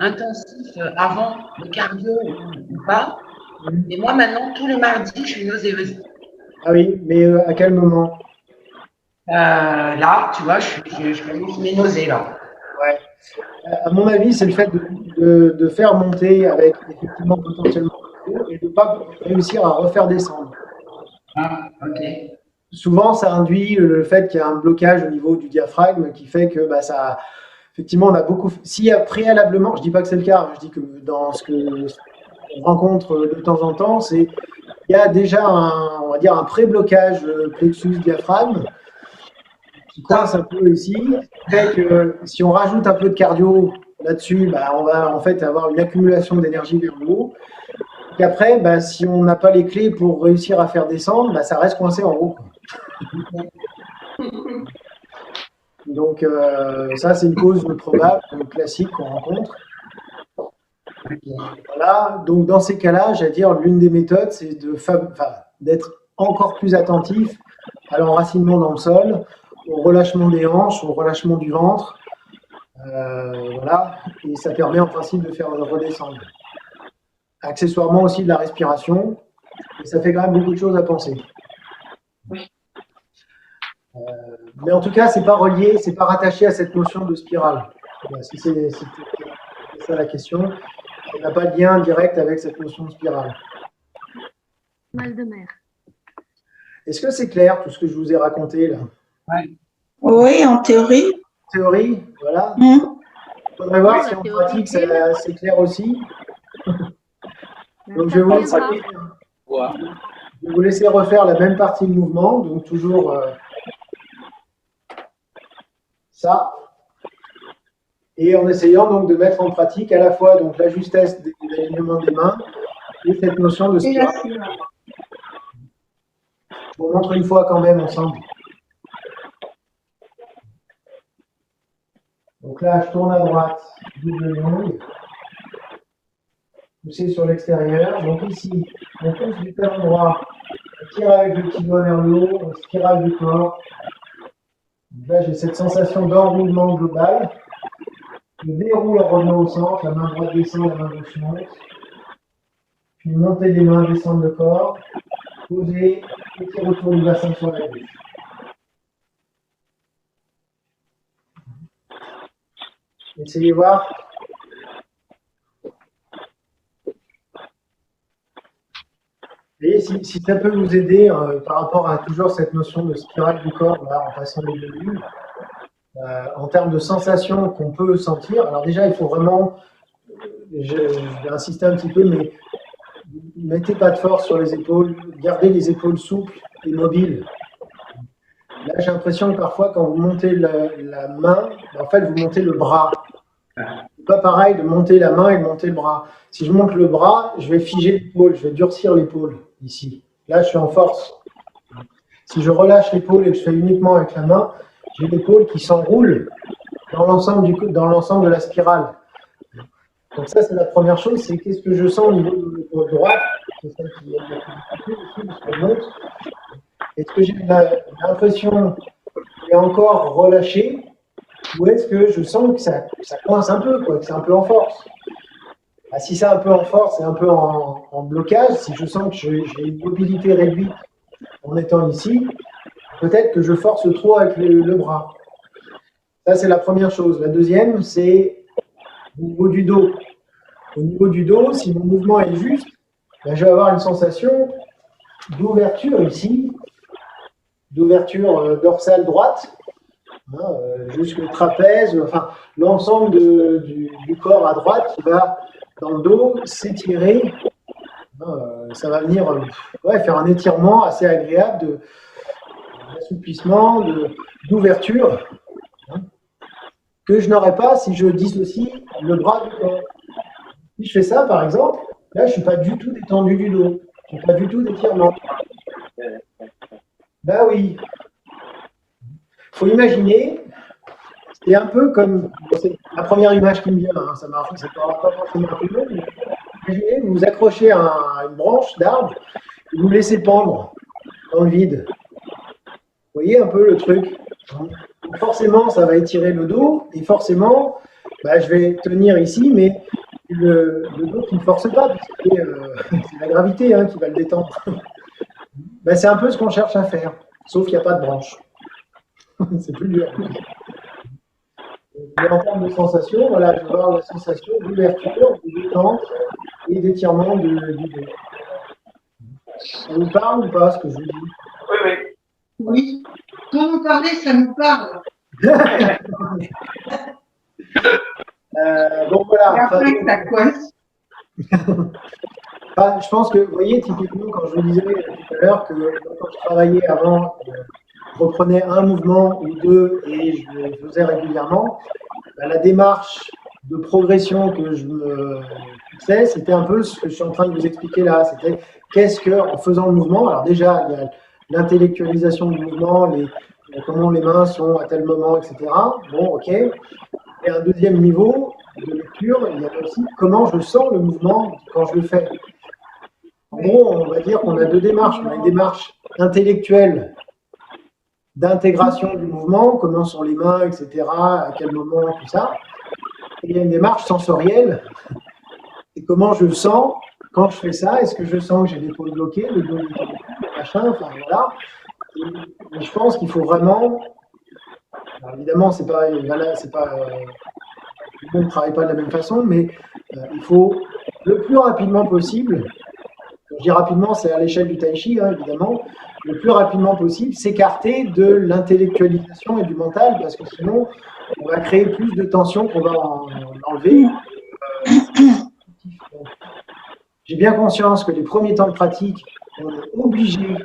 Speaker 7: intensif avant le cardio ou pas. Mais moi, maintenant, tous les mardis, je suis nauséeuse.
Speaker 1: Ah oui, mais à quel moment?
Speaker 7: Là, tu vois, je mets nausée là.
Speaker 1: Ouais. À mon avis, c'est le fait de faire monter avec effectivement potentiellement et de ne pas réussir à refaire descendre.
Speaker 7: Ah, ok.
Speaker 1: Souvent, ça induit le fait qu'il y a un blocage au niveau du diaphragme qui fait que bah, ça, effectivement, on a beaucoup. Si préalablement, je dis pas que c'est le cas, je dis que dans ce que on rencontre de temps en temps, c'est il y a déjà on va dire un pré-blocage plexus diaphragme qui coince un peu ici, fait que si on rajoute un peu de cardio là-dessus, bah, on va en fait avoir une accumulation d'énergie vers le haut. Et après, bah, si on n'a pas les clés pour réussir à faire descendre, bah, ça reste coincé en haut. Donc ça, c'est une cause probable, classique qu'on rencontre. Voilà. Donc dans ces cas-là, j'allais dire, l'une des méthodes, c'est d'être encore plus attentif à l'enracinement dans le sol, au relâchement des hanches, au relâchement du ventre. Voilà. Et ça permet en principe de faire redescendre. Accessoirement aussi de la respiration. Et ça fait quand même beaucoup de choses à penser. Mais en tout cas, c'est pas relié, c'est pas rattaché à cette notion de spirale. Si c'est ça la question, ça n'a pas de lien direct avec cette notion de spirale.
Speaker 4: Mal de mer.
Speaker 1: Est-ce que c'est clair tout ce que je vous ai raconté là?
Speaker 2: Oui, en théorie.
Speaker 1: Théorie, voilà.
Speaker 2: Mmh.
Speaker 1: Il faudrait voir
Speaker 4: Ouais,
Speaker 1: si
Speaker 4: la
Speaker 1: en
Speaker 4: théorie,
Speaker 1: pratique c'est clair aussi. Donc, je vais vous laisser refaire la même partie de mouvement. Donc, toujours ça. Et en essayant donc de mettre en pratique à la fois donc, la justesse des alignements des mains et cette notion de spirale. Je vous montre une fois quand même ensemble. Donc là, je tourne à droite, double longue. Pousser sur l'extérieur. Donc ici, on pousse du talon droit, on tire avec le petit doigt vers le haut, on spirale du corps. Donc là, j'ai cette sensation d'enroulement global. Je déroule en revenant au centre, la main droite descend, la main gauche monte. Puis monter les mains, descendre le corps. Poser, petit retour du bassin sur la gauche. Essayez de voir. Et si ça peut vous aider par rapport à toujours cette notion de spirale du corps, là, en passant les deux lignes, en termes de sensations qu'on peut sentir, alors déjà, il faut vraiment, je vais insister un petit peu, mais mettez pas de force sur les épaules, gardez les épaules souples et mobiles. Là, j'ai l'impression que parfois, quand vous montez la main, en fait, vous montez le bras. C'est pas pareil de monter la main et de monter le bras. Si je monte le bras, je vais figer l'épaule, je vais durcir l'épaule ici. Là, je suis en force. Si je relâche l'épaule et que je fais uniquement avec la main, j'ai l'épaule qui s'enroule dans l'ensemble de la spirale. Donc ça, c'est la première chose, c'est qu'est-ce que je sens au niveau de l'épaule droite. C'est celle qui est la plus difficile parce qu'elle monte. Est-ce que j'ai l'impression qu'elle est encore relâchée ou est-ce que je sens que ça coince un peu, quoi, que c'est un peu en force? Si c'est un peu en force, c'est un peu en blocage, si je sens que j'ai une mobilité réduite en étant ici, peut-être que je force trop avec le bras. Ça, c'est la première chose. La deuxième, c'est au niveau du dos. Au niveau du dos, si mon mouvement est juste, ben, je vais avoir une sensation d'ouverture ici, d'ouverture dorsale droite, jusqu'au trapèze, enfin l'ensemble du corps à droite qui va dans le dos s'étirer. Ça va venir faire un étirement assez agréable d'assouplissement, d'ouverture, que je n'aurais pas si je dissocie le bras du corps. Si je fais ça, par exemple, là, je ne suis pas du tout détendu du dos. Je n'ai pas du tout d'étirement. Ben oui. Il faut imaginer, c'est un peu comme, c'est la première image qui me vient, ça marche, ça ne pas forcément un peu long, mais imaginez, vous vous accrochez à une branche d'arbre, et vous laissez pendre dans le vide. Vous voyez un peu le truc? Donc forcément, ça va étirer le dos, et forcément, je vais tenir ici, mais le dos qui ne force pas, parce que c'est la gravité qui va le détendre. C'est un peu ce qu'on cherche à faire, sauf qu'il n'y a pas de branche. C'est plus dur. Et en termes de sensation, voilà, je vais avoir la sensation d'ouverture, de détente et d'étirement du dos. Ça vous parle ou pas ce que je vous dis?
Speaker 3: Oui, oui.
Speaker 5: Oui. Quand vous parlez, ça nous parle.
Speaker 1: Donc voilà.
Speaker 5: Et après, ça coince.
Speaker 1: Je pense que, vous voyez, typiquement, quand je vous disais tout à l'heure que quand je travaillais avant, je reprenais un mouvement ou deux et je le faisais régulièrement, la démarche de progression que je me fixais, c'était un peu ce que je suis en train de vous expliquer là. C'était qu'est-ce que, en faisant le mouvement, alors déjà, il y a l'intellectualisation du mouvement, comment les mains sont à tel moment, etc. Bon, ok. Et un deuxième niveau de lecture, il y a aussi comment je sens le mouvement quand je le fais. En gros, on va dire qu'on a deux démarches. On a une démarche intellectuelle d'intégration du mouvement, comment sont les mains, etc., à quel moment, tout ça. Et il y a une démarche sensorielle, et comment je sens quand je fais ça. Est-ce que je sens que j'ai l'épaule bloquée, le dos bloqué, machin, enfin voilà. Et je pense qu'il faut vraiment, alors évidemment, tout le monde ne travaille pas de la même façon, mais il faut le plus rapidement possible, quand je dis rapidement, c'est à l'échelle du tai chi, évidemment, le plus rapidement possible, s'écarter de l'intellectualisation et du mental, parce que sinon, on va créer plus de tension qu'on va en enlever. j'ai bien conscience que les premiers temps de pratique, on est obligé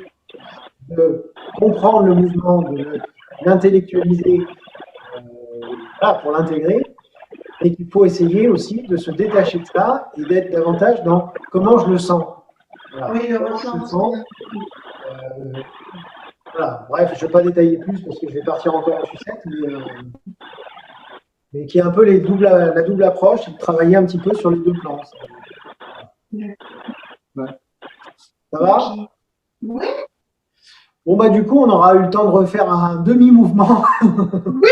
Speaker 1: de comprendre le mouvement, de l'intellectualiser voilà, pour l'intégrer, et qu'il faut essayer aussi de se détacher de ça et d'être davantage dans comment je le sens. Voilà.
Speaker 5: Oui,
Speaker 1: Comment je le sens. Voilà. Bref, je ne vais pas détailler plus parce que je vais partir encore en sucette, mais qui est un peu la double approche, c'est de travailler un petit peu sur les deux plans. Ouais. Ça va?
Speaker 5: Oui.
Speaker 1: Bon, bah, du coup, on aura eu le temps de refaire un demi-mouvement.
Speaker 5: Oui.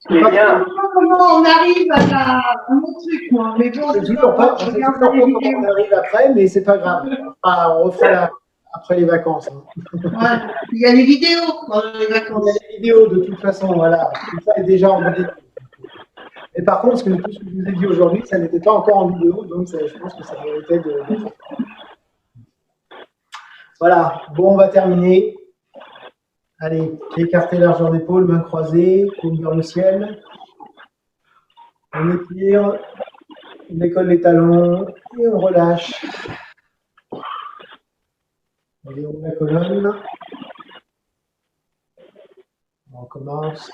Speaker 3: C'est bien.
Speaker 5: Comment on arrive à mon truc, moi. Mais bon,
Speaker 1: C'est toujours pas,
Speaker 5: je
Speaker 1: on sait
Speaker 5: regarde
Speaker 1: toujours pas
Speaker 5: les
Speaker 1: comment
Speaker 5: vidéos.
Speaker 1: on arrive après, mais c'est pas grave. On refera après les vacances. Hein.
Speaker 5: Ouais. Il y a les vidéos pendant les
Speaker 1: Il y
Speaker 5: vacances.
Speaker 1: a les vidéos de toute façon, voilà. Tout ça est déjà en vidéo. Mais par contre, tout ce que je vous ai dit aujourd'hui, ça n'était pas encore en vidéo, donc je pense que ça méritait de. Voilà. Bon, on va terminer. Allez, écartez largeur d'épaule, mains croisées, paume vers le ciel. On étire, on décolle les talons et on relâche. Allez, on la colonne. On recommence.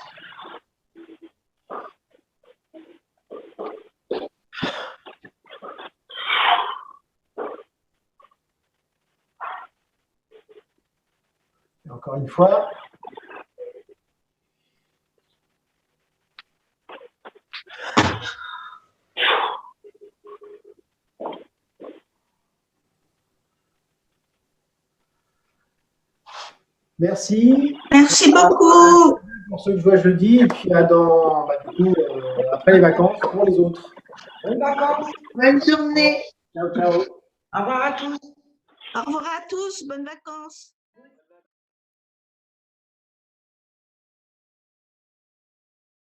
Speaker 1: Et encore une fois. Merci.
Speaker 2: Merci beaucoup.
Speaker 1: Pour ceux que je vois jeudi, et puis après les vacances pour les autres.
Speaker 7: Bonnes vacances.
Speaker 5: Bonne journée.
Speaker 1: Ciao, ciao.
Speaker 7: Au revoir à tous.
Speaker 2: Au revoir à tous. Bonnes vacances.